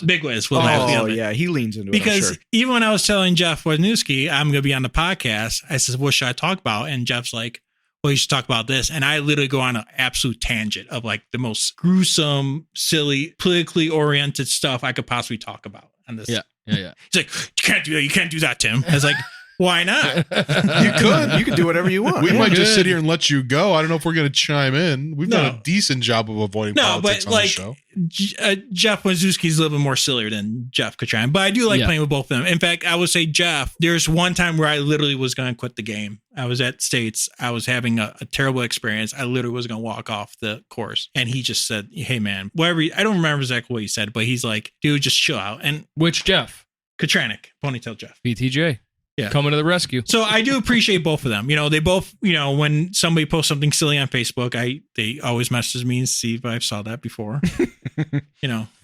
Big Wiz will laugh a little bit. Yeah, he leans into it. Because even when I was telling Jeff Wisniewski I'm going to be on the podcast, I said, what should I talk about? And Jeff's like, well, you should talk about this. And I literally go on an absolute tangent of like the most gruesome, silly, politically oriented stuff I could possibly talk about on this. Yeah. He's like, you can't do that. You can't do that, Tim. I was like, why not? You could do whatever you want. We might just sit here and let you go. I don't know if we're going to chime in. We've done a decent job of avoiding politics on the show. Jeff Wisniewski's a little bit more sillier than Jeff Katran, but I do like playing with both of them. In fact, I would say Jeff, there's one time where I literally was going to quit the game. I was at States. I was having a terrible experience. I literally was going to walk off the course. And he just said, hey, man, whatever. I don't remember exactly what he said, but he's like, dude, just chill out. And which Jeff? Katranik, Ponytail Jeff. PTJ. Yeah. Coming to the rescue. So I do appreciate both of them. They both, when somebody posts something silly on Facebook, they always message me and see if I saw that before.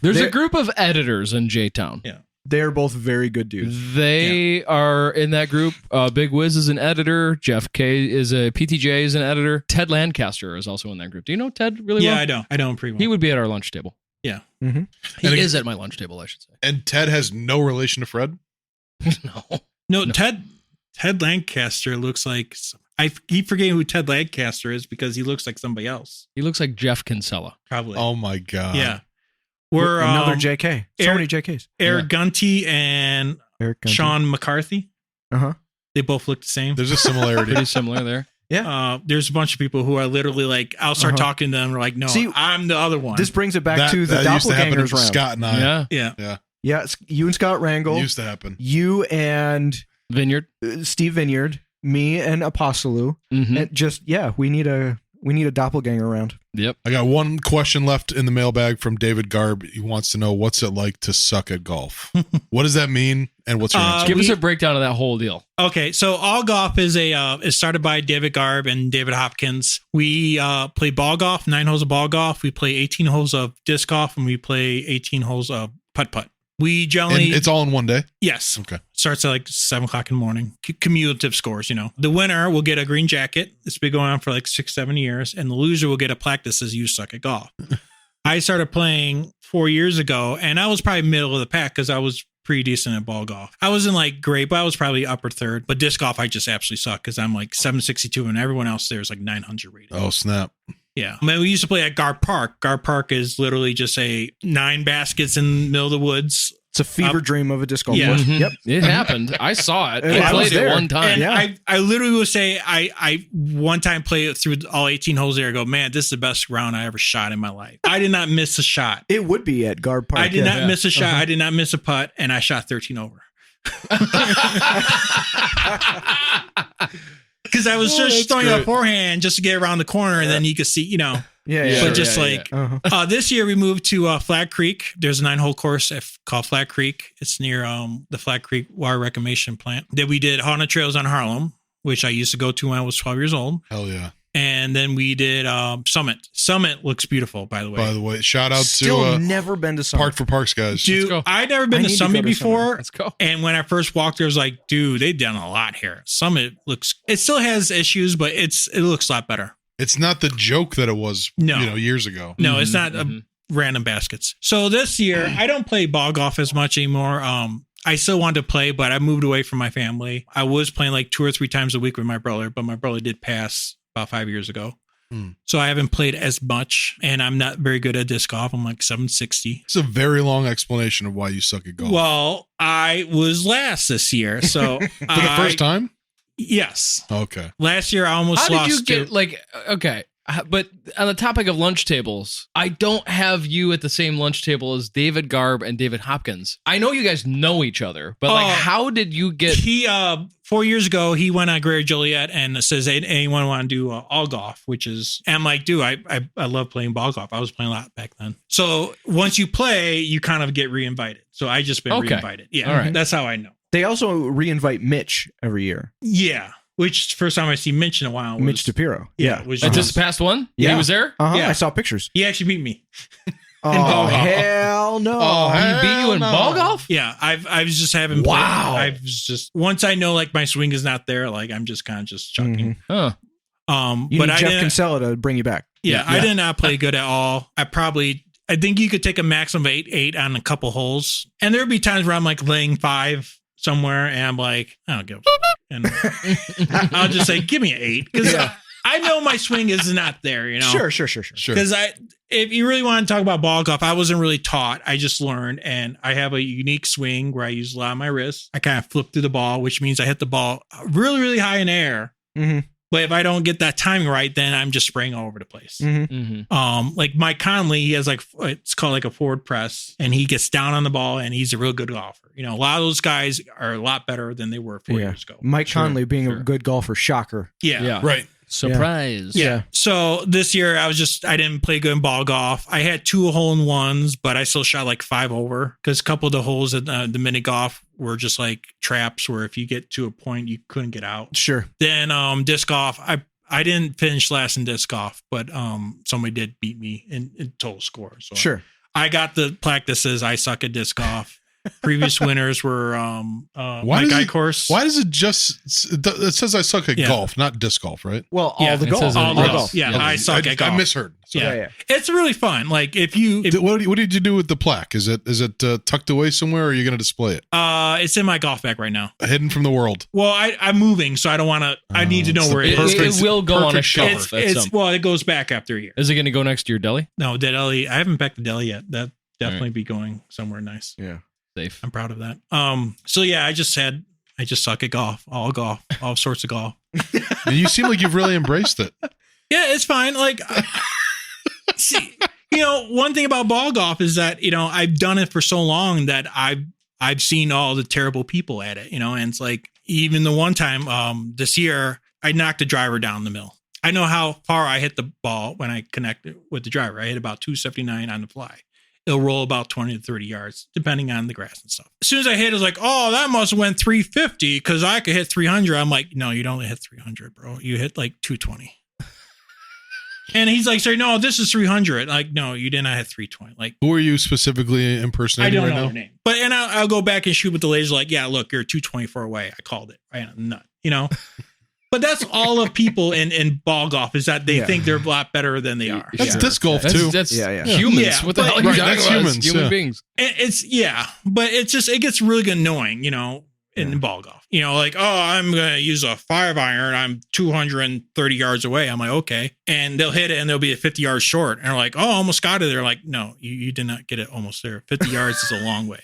There's a group of editors in J-Town. Yeah. They're both very good dudes. They are in that group. Big Wiz is an editor. Jeff K is a PTJ is an editor. Ted Lancaster is also in that group. Do you know Ted really well? Yeah, I know him pretty well. He would be at our lunch table. Yeah. Mm-hmm. He is at my lunch table, I should say. And Ted has no relation to Fred? No. Ted Lancaster looks like I keep forgetting who Ted Lancaster is because he looks like somebody else. He looks like Jeff Kinsella. Probably. Oh my God. Yeah. We're another JK. So many JKs. Eric Gunty and Sean McCarthy. Uh-huh. They both look the same. There's a similarity. Pretty similar there. Yeah. There's a bunch of people who are literally like, I'll start talking to them. They're like, no, I'm the other one. This brings it back to the doppelgangers round. Scott and I. Yeah. Yeah, you and Scott Rangel. Used to happen. You and Vineyard. Steve Vineyard. Me and Apostolou. Mm-hmm. And just, we need a doppelganger round. Yep. I got one question left in the mailbag from David Garb. He wants to know, what's it like to suck at golf? What does that mean? And what's your answer? Give us a breakdown of that whole deal. Okay. So All Golf is is started by David Garb and David Hopkins. We play ball golf, 9 holes of ball golf. We play 18 holes of disc golf, and we play 18 holes of putt-putt. We generally... And it's all in one day? Yes. Okay. Starts at like 7 o'clock in the morning. Cumulative scores, The winner will get a green jacket. It's been going on for like 6-7 years. And the loser will get a plaque that says, you suck at golf. I started playing 4 years ago, and I was probably middle of the pack because I was pretty decent at ball golf. I wasn't like great, but I was probably upper third. But disc golf, I just absolutely suck because I'm like 762 and everyone else there is like 900 rated. Oh, snap. Yeah. I mean, we used to play at Gar Park. Gar Park is literally just 9 baskets in the middle of the woods, It's a fever dream of a disc golf Yeah. course. Mhm. Yep. It happened. I saw it. I I was played it there. one time. And Yeah. I literally will say I one time played it through all 18 holes there. I go, man, this is the best round I ever shot in my life. I did not miss a shot. It would be at Garb Park. I did yeah. not miss a shot. I did not miss a putt, and I shot 13 over. Because I was just throwing a forehand just to get around the corner, and then you could see, Yeah, but just Uh-huh. this year we moved to Flat Creek. There's a 9-hole course called Flat Creek. It's near the Flat Creek Water Reclamation Plant. Then we did Haunted Trails on Harlem, which I used to go to when I was 12 years old. Hell yeah. And then we did Summit. Summit looks beautiful, by the way. By the way, shout out Still to never been to Summit. Park for Parks guys. Dude, go. I'd never been I to need to Summit go to Summit. before. Let's go. And when I first walked there, I was like, dude, they've done a lot here. Summit it still has issues, but it looks a lot better. It's not the joke that it was, No. years ago. No, it's not Mhm. random baskets. So this year, I don't play ball golf as much anymore. I still want to play, but I moved away from my family. I was playing like 2 or 3 times a week with my brother, but my brother did pass about 5 years ago. So I haven't played as much, and I'm not very good at disc golf. I'm like 760. It's a very long explanation of why you suck at golf. Well, I was last this year, so For the first time? Yes. Okay. Last year, I almost How lost. did you get okay? But on the topic of lunch tables, I don't have you at the same lunch table as David Garb and David Hopkins. I know you guys know each other, but how did you get? He 4 years ago, he went on Greater Joliet and says, "Hey, anyone want to do all golf?" Which is, and I'm like, dude, I love playing ball golf. I was playing a lot back then. So once you play, you kind of get reinvited. So I just been reinvited. Yeah, all right. That's how I know. They also reinvite Mitch every year. Yeah, which first time I see Mitch in a while. Was, Mitch DePiro. Yeah, was Just past one? Yeah. He was there? Uh-huh. Yeah. I saw pictures. he actually beat me. Oh, ball golf. hell no. Oh, He beat you in no. ball golf? Yeah, I was just having. Wow. I was just once I know like my swing is not there, like I'm just kind of just chucking. Huh. You But need I Jeff didn't. Kinsella to bring you back. Yeah, I did not play good at all. I think you could take a maximum of 8 on a couple holes, and there'd be times where I'm like laying 5 somewhere, and I'm like, I don't give a fuck. And I'll just say, give me an 8 because I know my swing is not there. You know, Sure. Because if you really want to talk about ball golf, I wasn't really taught. I just learned, and I have a unique swing where I use a lot of my wrist. I kind of flip through the ball, which means I hit the ball really, really high in the air. Mm-hmm. But if I don't get that timing right, then I'm just spraying all over the place. Mm-hmm. Like Mike Conley, he has it's called like a forward press, and he gets down on the ball, and he's a real good golfer. You know, a lot of those guys are a lot better than they were 4 years ago. Mike Conley being a good golfer, shocker. Yeah. Right. Surprise. Yeah. So this year I didn't play good in ball golf. I had 2 hole-in-ones, but I still shot like 5 over because a couple of the holes at the mini golf were just like traps where if you get to a point, you couldn't get out. Sure. Then disc golf, I didn't finish last in disc golf, but somebody did beat me in total score. So Sure. I got the plaque that says I suck at disc golf. Previous winners were Mike Icorse. Why does it it says I suck at Yeah. golf, not disc golf, right? Well, all the it golf. says All Yes. golf. Yeah, Yes. I suck at golf. I misheard. Yeah. It's really fun. Like if What did you do with the plaque? Is it tucked away somewhere, or are you going to display it it's in my golf bag right now. hidden from the world? Well, I'm moving, so I don't want to. I need to know where it is. It will go on a perfect shelf cover. at some. Well, it goes back after a year. Is it going to go next to your deli? No, Deli. I haven't packed the deli yet. That definitely be going somewhere nice. Yeah. Safe. I'm proud of that. So yeah, I just suck at golf, all sorts of golf. And you seem like you've really embraced it. Yeah, it's fine. Like, see, one thing about ball golf is that I've done it for so long that I've seen all the terrible people at it. And it's like even the one time this year I knocked a driver down the mill. I know how far I hit the ball when I connected with the driver. I hit about 279 on the fly. It'll roll about 20 to 30 yards, depending on the grass and stuff. As soon as I hit, it was like, oh, that must have went 350 because I could hit 300. I'm like, no, you don't hit 300, bro. You hit like 220. And he's like, sorry, no, this is 300. Like, no, you did not hit 320. Like, Who are you specifically I impersonating don't right know now? their name. But, and I'll go back and shoot with the laser like, yeah, look, you're 224 away. I called it. I am nut, But that's all of people in ball golf is that they think they're a lot better than they are. That's disc golf too. That's Yeah. humans. Yeah, What the but- hell are you Right, talking that's about? humans, It's human yeah. beings. But it gets really annoying, in ball golf. Like, oh, I'm going to use a 5 iron. I'm 230 yards away. I'm like, okay. And they'll hit it and they'll be 50 yards short. And they're like, oh, almost got it. They're like, no, you did not get it almost there. 50 yards is a long way.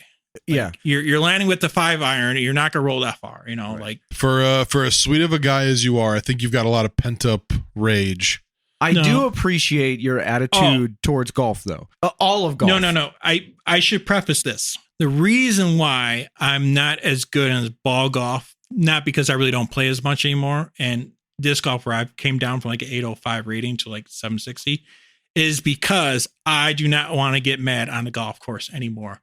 Yeah. You're landing with the 5-iron. You're not gonna roll that far. Like For as sweet of a guy as you are, I think you've got a lot of pent up rage. I do appreciate your attitude towards golf, though. All of golf. No. I should preface this. The reason why I'm not as good as ball golf, not because I really don't play as much anymore, and disc golf where I came down from like an 805 rating to like 760, is because I do not want to get mad on the golf course anymore.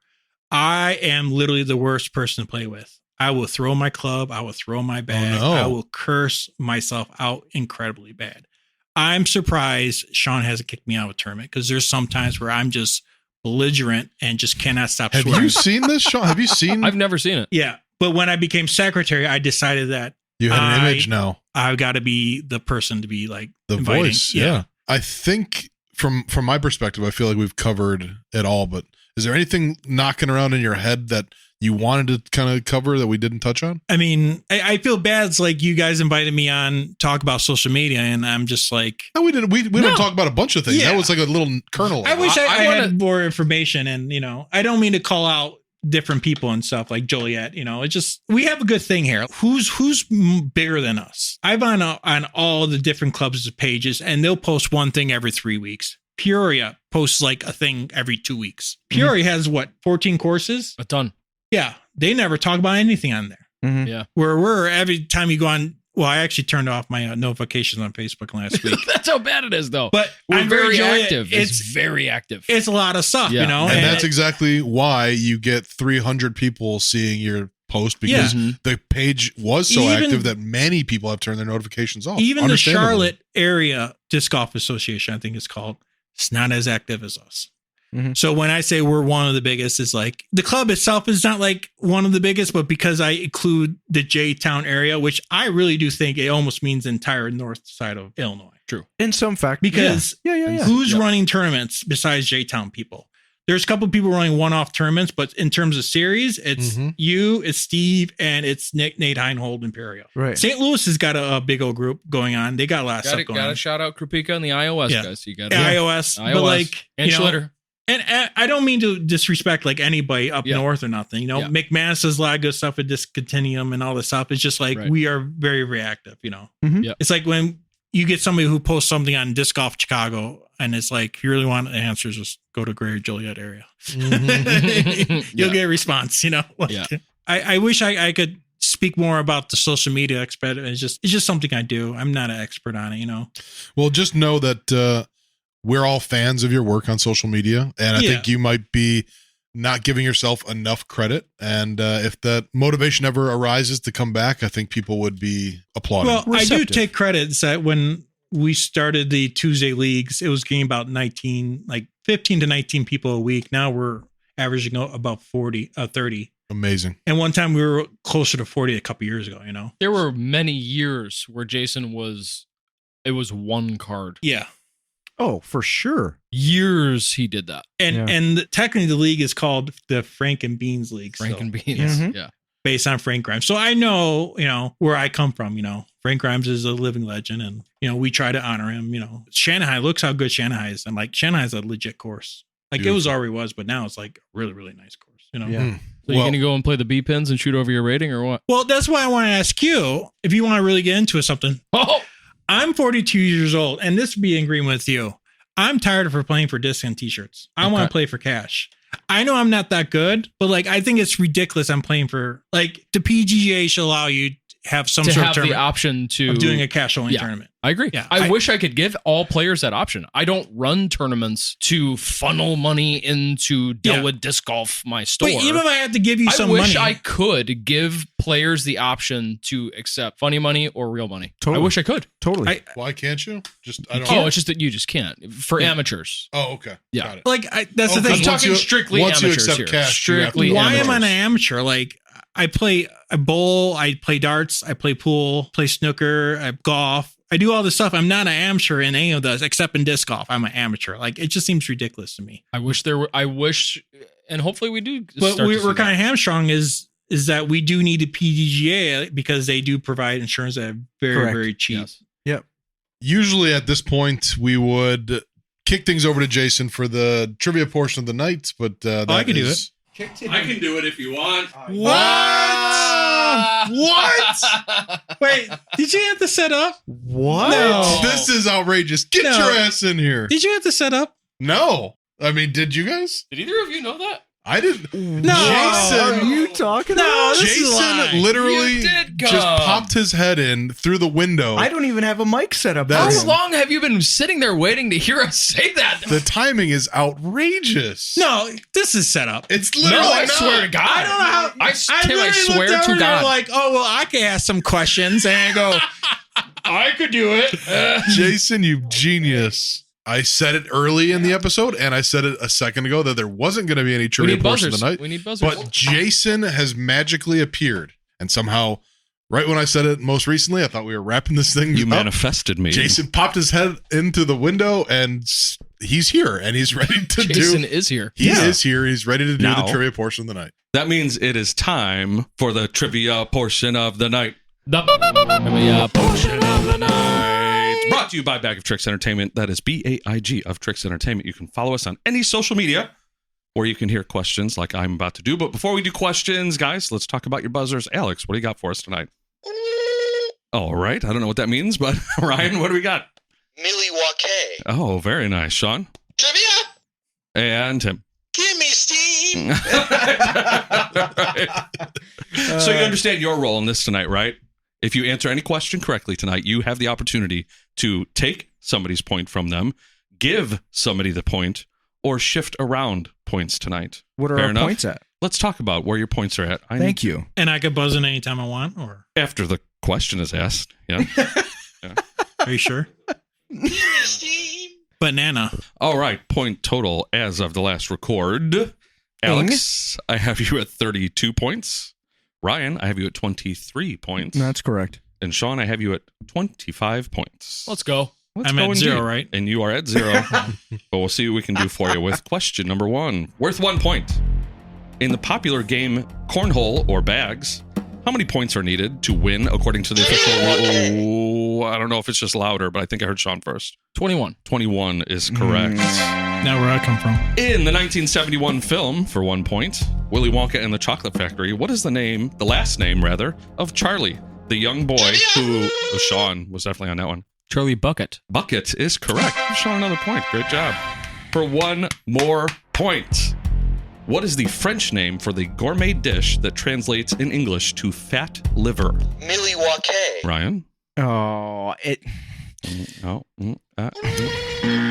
I am literally the worst person to play with. I will throw my club. I will throw my bag. Oh, no. I will curse myself out incredibly bad. I'm surprised Sean hasn't kicked me out of a tournament because there's some times where I'm just belligerent and just cannot stop Have swearing. you seen this, Sean? Have you seen? I've never seen it. Yeah. But when I became secretary, I decided that You had an image now. I've got to be the person to be like The inviting. voice. Yeah. I think from my perspective, I feel like we've covered it all, but is there anything knocking around in your head that you wanted to kind of cover that we didn't touch on? I mean, I feel bad. It's like you guys invited me on talk about social media, and I'm just like, No, we didn't. We don't talk about a bunch of things. Yeah. That was like a little kernel. I wish I wanna- had more information, and I don't mean to call out different people and stuff like Joliet. It's just we have a good thing here. Who's bigger than us? I've on all the different clubs' pages, and they'll post one thing every 3 weeks. Peoria posts like a thing every 2 weeks. Peoria has 14 courses? A ton. Yeah, they never talk about anything on there. Mhm. Yeah. Where we're every time you go on. Well, I actually turned off my notifications on Facebook last week. That's how bad it is, though. But we're I'm very Joliet. active. It's very active. It's a lot of stuff, Yeah. and that's exactly why you get 300 people seeing your post because the page was so Even- active that many people have turned their notifications off. Even the Understandably. Charlotte area disc golf association, I think it's called, it's not as active as us. Mhm. So when I say we're one of the biggest, it's like the club itself is not like one of the biggest, but because I include the J-Town area, which I really do think it almost means the entire north side of Illinois. True. In some fact. Because Yeah. who's running tournaments besides J-Town people? There's a couple of people running one-off tournaments, but in terms of series, it's you, it's Steve, and it's Nate Heinhold, Imperial. Right. St. Louis has got a big old group going on. They got a lot of stuff going Got on. to shout out Krupika and the iOS guys. You got iOS, but like and Schlitter. And I don't mean to disrespect like anybody up Yeah. north or nothing. Yeah. McManus does a lot of good stuff with Discontinuum and all this stuff. It's just like Right. we are very, very active. Mhm. Yep. It's like when you get somebody who posts something on Disc Golf Chicago, and it's like, if you really want the answers, just go to Greater Joliet area. You'll get a response. Like, Yeah. I wish I could speak more about the social media expert. It's just something I do. I'm not an expert on it. Well, just know that we're all fans of your work on social media, and I Yeah. think you might be not giving yourself enough credit. And if that motivation ever arises to come back, I think people would be applauding. Well, I do Receptive. take credit that when we started the Tuesday leagues, it was getting about 15 to 19 people a week. Now we're averaging about 30. Amazing. And one time we were closer to 40 a couple years ago, There were many years where Jason it was one card. Yeah. Oh, for sure. Years he did that. And technically the league is called the Frank and Beans League. Frank so, and Beans. Mhm. Yeah. based on Frank Grimes. So I know, where I come from, Frank Grimes is a living legend and, we try to honor him, Shanghai, looks how good Shanghai is. And like Shanghai's a legit course. Like it was already was, but now it's like a really, really nice course, Yeah. So you're going to go and play the B pins and shoot over your rating or what? Well, that's why I want to ask you if you want to really get into something. Oh, I'm 42 years old, and this would be in agreement with you. I'm tired of playing for disc and t-shirts. I want to play for cash. I know I'm not that good, but like I think it's ridiculous. I'm playing for like the PGA should allow you to have some to sort of have the tournament option to of doing a cash only Yeah. tournament. I agree. Yeah, I wish I could give all players that option. I don't run tournaments to funnel money into Delwood Disc Golf, my store. But even if I had to give you some I wish money, I could give players the option to accept funny money or real money. Totally. I wish I could. Totally. Why can't you? I don't Oh, know. it's just that you just can't for amateurs. Oh, okay. Yeah. Got it. like that's the thing. I'm talking strictly once you amateurs accept here. cash, you have to- Strictly Why am I amateurs. an amateur? Like I bowl, I play darts, I play pool, play snooker, I golf. I do all this stuff. I'm not an amateur in any of those except in disc golf. I'm an amateur. Like it just seems ridiculous to me. I wish, and hopefully we do. But start to see we're that. kind of hamstrung is that we do need a PDGA because they do provide insurance that are very, Correct. very cheap. Yes. Usually at this point, we would kick things over to Jason for the trivia portion of the night, but I can do it. I can do it if you want. What? Wait, did you have to set up? What? No. This is outrageous. Get No. your ass in here. Did you have to set up? No. I mean, did you guys? Did either of you know that? I didn't. No. Are Jason. you talking No, about? this is a lie. Jason literally You did just come. popped his head in through the window. I don't even have a mic set up. That's- How long have you been sitting there waiting to hear us say that? The timing is outrageous. No, this is set up. It's literally No, I not. swear to God. I don't know how. I literally swear looked to over there God. like, oh well, I can ask some questions, and I go, I could do it. Jason, you genius. I said it early in the episode, and I said it a second ago that there wasn't going to be any We trivia need portion of buzzers. the night. We need buzzers. But Jason has magically appeared, and somehow, right when I said it most recently, I thought we were wrapping this thing You up. manifested me. Jason popped his head into the window, and he's here, and he's ready to Jason do. is here. He is here. He's ready to do Now. the trivia portion of the night. That means it is time for the trivia portion of the night. The portion of the night. Brought to you by Bag of Tricks Entertainment. That is BAIG of Tricks Entertainment. You can follow us on any social media where you can hear questions like I'm about to do. But before we do questions, guys, let's talk about your buzzers. Alex, what do you got for us tonight? All right. I don't know what that means, but Ryan, what do we got? Milwaukee. Oh, very nice. Sean? Trivia. And Tim. Give me steam. So you understand your role in this tonight, right? If you answer any question correctly tonight, you have the opportunity to take somebody's point from them, give somebody the point, or shift around points tonight. What are Fair our enough? points at? Let's talk about where your points are at. Thank you. And I could buzz in anytime I want, or After the question is asked. Yeah. are you sure? Banana. All right. Point total as of the last record. Alex, I have you at 32 points. Ryan, I have you at 23 points. That's correct. And Sean, I have you at 25 points. Let's go. Let's I'm go at indeed. 0, right? And you are at 0. But we'll see what we can do for you with question number 1. Worth 1 point. In the popular game Cornhole or Bags, how many points are needed to win according to the official rule? I don't know if it's just louder, but I think I heard Sean first. 21. 21 is correct. Now where I come from. In the 1971 film, for 1 point, Willy Wonka and the Chocolate Factory, what is the last name, of Charlie, the young boy who, Sean was definitely on that one. Charlie Bucket. Bucket is correct. Sean, another point. Great job. For 1 more point, what is the French name for the gourmet dish that translates in English to fat liver? Milwaukee. Ryan? Oh, it. Oh, he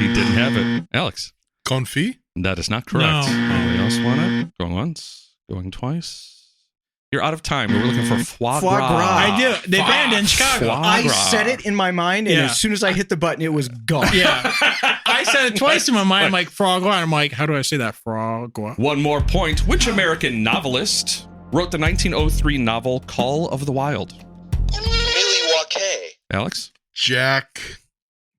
didn't have it. Alex? Confit? That is not correct. No. Anybody else want it? Going once? Going twice? You're out of time. We were looking for foie Foie gras. gras. I do. They banned it in Chicago. Foie I gras. said it in my mind, and Yeah. as soon as I hit the button, it was gone. Yeah. I said it twice in my mind. I'm like, frog. And I'm like, how do I say that? Frog. 1 more point. Which American novelist wrote the 1903 novel Call of the Wild? Milwaukee. Alex? Jack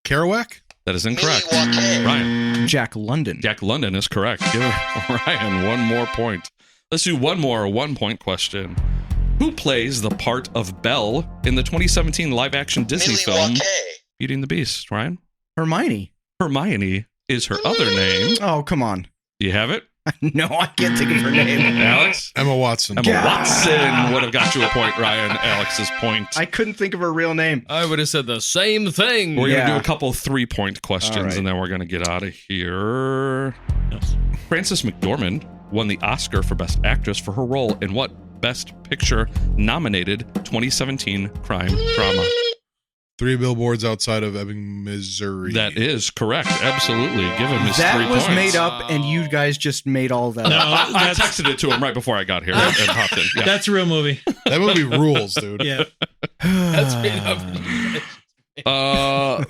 Kerouac? That is incorrect. Milwaukee. Ryan? Jack London. Jack London is correct. Give Ryan 1 more point. Let's do one more 1-point question. Who plays the part of Belle in the 2017 live-action Disney film Milwaukee. Beauty and the Beast? Ryan? Hermione. Hermione is her other name. Oh, come on. Do you have it? No, I can't think of her name. Alex? Emma Watson. Emma Watson would have got you a point, Ryan. Alex's point. I couldn't think of her real name. I would have said the same thing. We're going to do Yeah. a couple 3-point questions, All right. and then we're going to get out of here. Frances McDormand won the Oscar for Best Actress for her role in what Best Picture nominated 2017 crime drama? 3 billboards outside of Ebbing, Missouri. That is correct. Absolutely. Give him his 3 That was points. made up, and you guys just made all that No, up. I texted it to him right before I got here and popped in. Yeah. That's a real movie. That movie rules, dude. Yeah. That's made up.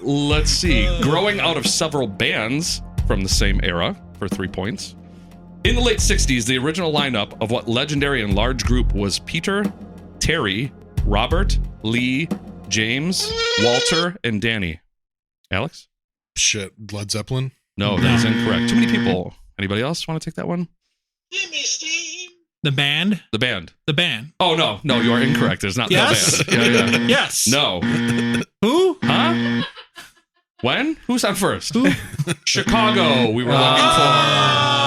Let's see. Growing out of several bands from the same era for 3 points. In the late 60s, the original lineup of what legendary and large group was Peter, Terry, Robert, Lee, James, Walter, and Danny? Alex? Shit. Led Zeppelin? No, that is incorrect. Too many people. Anybody else want to take that one? The band. The band. The band. Oh, no, you are incorrect. It's not Yes. the band. Yeah. Yes. No. Who? Huh? When? Who's on first? Chicago. We were looking for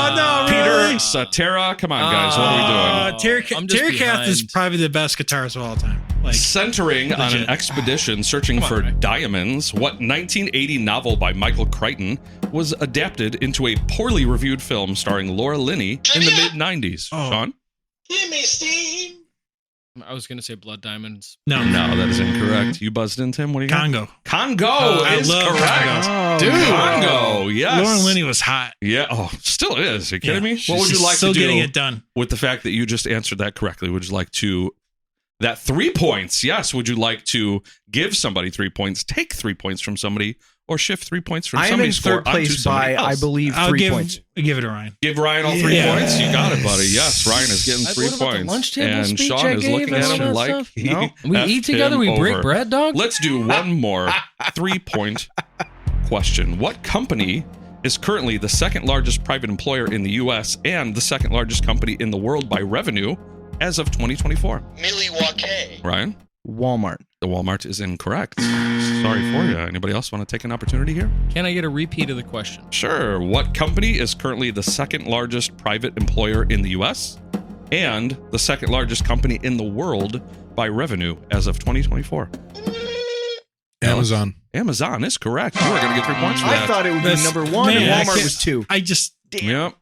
Oh, no, Peter, really? works. Tara, come on, guys. What are we doing? Terry Kath is probably the best guitarist of all time. Like, Centering on an expedition searching for diamonds, what 1980 novel by Michael Crichton was adapted into a poorly reviewed film starring Laura Linney in the mid-90s? Sean? Give me steam. I was going to say Blood Diamonds. No, that is incorrect. You buzzed in, Tim. What do you got? Congo I is love correct. Congo. Dude, Congo, yes. Lauren Linney was hot. Yeah. Oh, still is. Are you kidding me? She's What would you like still to do getting it done. with the fact that you just answered that correctly? Would you like to that 3 points? Yes. Would you like to give somebody 3 points, take 3 points from somebody, or shift 3 points from I am in somebody's score third onto place somebody by, else? I believe, 3 points. Give it to Ryan. Give Ryan all 3 points. You got it, buddy. Yes, Ryan is getting 3 What about the points. lunch table And speech Sean I is gave looking and at all him that like stuff? he No. We effed eat together, him we break over. bread, dog? Let's do one more 3-point question. What company is currently the second largest private employer in the U.S. and the second largest company in the world by revenue as of 2024? Milwaukee. Ryan? Walmart. The Walmart is incorrect. Sorry for you. Anybody else want to take an opportunity here? Can I get a repeat of the question? Sure. What company is currently the second largest private employer in the U.S. and the second largest company in the world by revenue as of 2024? Amazon. Amazon is correct. You are going to get 3 points for that. I thought it would be number one, and Walmart was 2. I just... Yep.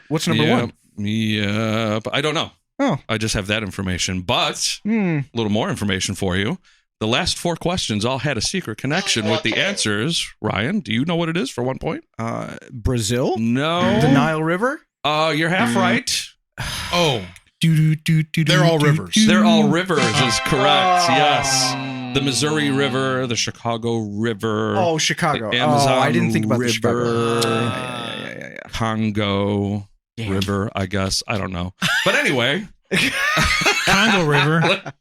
What's number one? Yep. I don't know. Oh. I just have that information. But a little more information for you. The last 4 questions all had a secret connection with the answers. Ryan, do you know what it is for 1 point? Brazil? No. The Nile River? You're half right. Oh. They're all rivers. They're all rivers is correct. Yes. The Missouri River, the Chicago River. Oh, Chicago. The Amazon I didn't think about River, the Chicago. Yeah. Congo River, I guess. I don't know. But anyway. Congo River.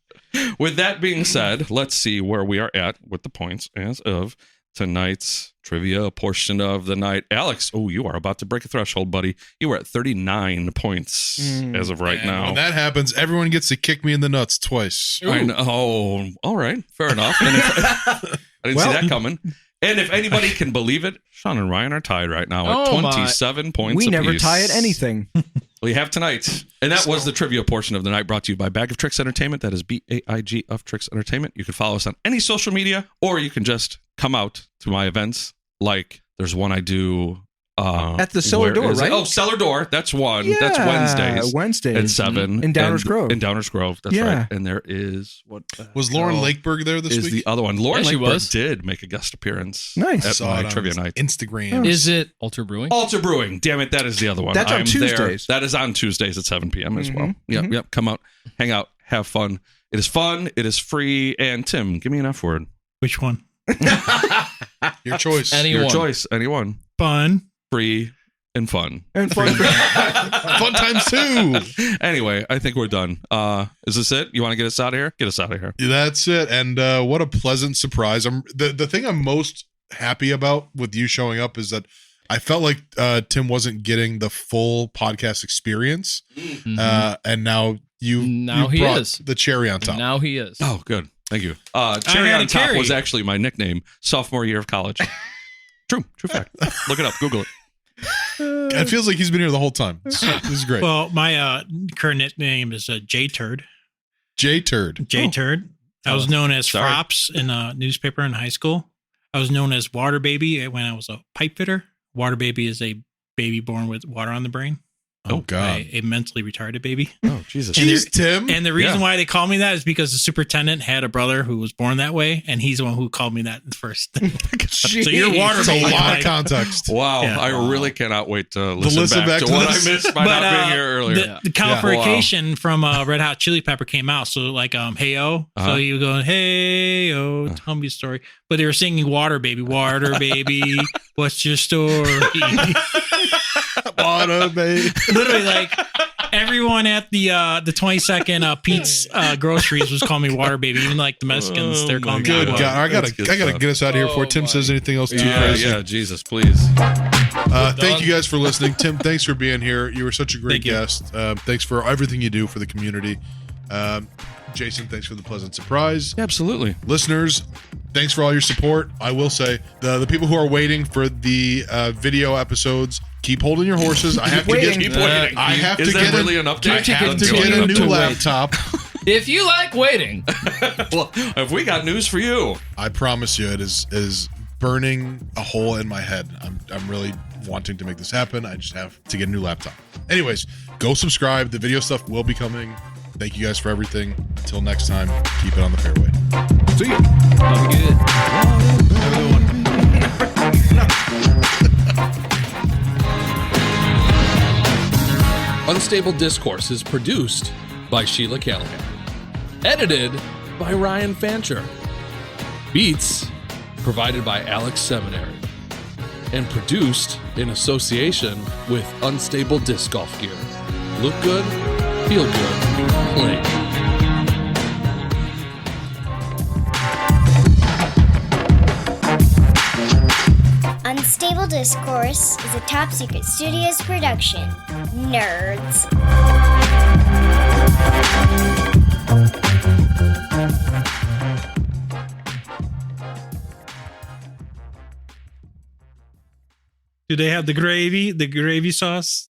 With that being said, let's see where we are at with the points as of tonight's trivia portion of the night. Alex, you are about to break a threshold, buddy. You are at 39 points as of right now. When that happens, everyone gets to kick me in the nuts twice. I know. Oh, all right. Fair enough. And I didn't see that coming. And if anybody can believe it, Sean and Ryan are tied right now at 27 points We apiece. never tie at anything. We have tonight. And that was the trivia portion of the night, brought to you by Bag of Tricks Entertainment. That is BAIG of Tricks Entertainment. You can follow us on any social media, or you can just come out to my events. Like there's one I do at the Cellar Door, right? Oh, Cellar Door. That's one. Yeah, That's Wednesdays at 7 in Downers Grove. In Downers Grove. That's right. And there is was Lauren Lakeberg there this week? Is the other one? Lauren she Lakeberg was. did make a guest appearance. Nice. At my trivia night. Instagram. Is it Alter Brewing? Alter Brewing. Damn it, that is the other one. That's on I'm Tuesdays. There. That is on Tuesdays at 7 p.m. as well. Yep. Come out, hang out, have fun. It is fun. It is free. And Tim, give me an F word. Which one? Your choice. Anyone. Your choice. Anyone. Fun. Free. And fun. And fun. Fun times 2. Anyway, I think we're done. Is this it? You want to get us out of here? Get us out of here. That's it. And what a pleasant surprise. The thing I'm most happy about with you showing up is that I felt like Tim wasn't getting the full podcast experience. And now you he brought is. the cherry on top. Now he is. Oh, good. Thank you. Cherry on top was actually my nickname sophomore year of college. True fact. Look it up. Google it. It feels like he's been here the whole time. This is great. Well, my current nickname is J Turd. J Turd. J Turd. I was known as Frops in a newspaper in high school. I was known as Water Baby when I was a pipe fitter. Water Baby is a baby born with water on the brain. Oh, God. A mentally retarded baby. Oh, Jesus. Jeez, Tim. And the reason why they call me that is because the superintendent had a brother who was born that way, and he's the one who called me that first. So you're Water It's Baby. a lot of context. Wow. Yeah. I really cannot wait to listen back to what I missed by not being here earlier. The Californication from Red Hot Chili Pepper came out. So like, hey-o. So you were going, hey-o, tell me a story. But they were singing Water Baby, what's your story? Water Baby. Literally, like, everyone at the 22nd Pete's groceries was calling me Water Baby. Even like the Mexicans, they're calling me. Good Water. God. I gotta get us out of here before Tim says anything else too crazy. Yeah, Jesus, please. Thank you guys for listening. Tim, thanks for being here. You were such a great guest. Thanks for everything you do for the community. Jason, thanks for the pleasant surprise. Absolutely. Listeners, Thanks for all your support. I will say the people who are waiting for the video episodes, keep holding your horses. I have to get. Keep waiting. I have Is to there get really an update? I have to Let's get go. a new laptop. If you like waiting, Well, if we got news for you, I promise you, it is burning a hole in my head. I'm really wanting to make this happen. I just have to get a new laptop. Anyways, go subscribe. The video stuff will be coming. Thank you guys for everything. Until next time, keep it on the fairway. See you. that'll be good. Have a good one. Unstable Discourse is produced by Sheila Callahan. Edited by Ryan Fancher. Beats provided by Alex Seminary. And produced in association with Unstable Disc Golf Gear. Look good, feel good, play. Unstable Discourse is a Top Secret Studios production. Nerds. Do they have the gravy sauce?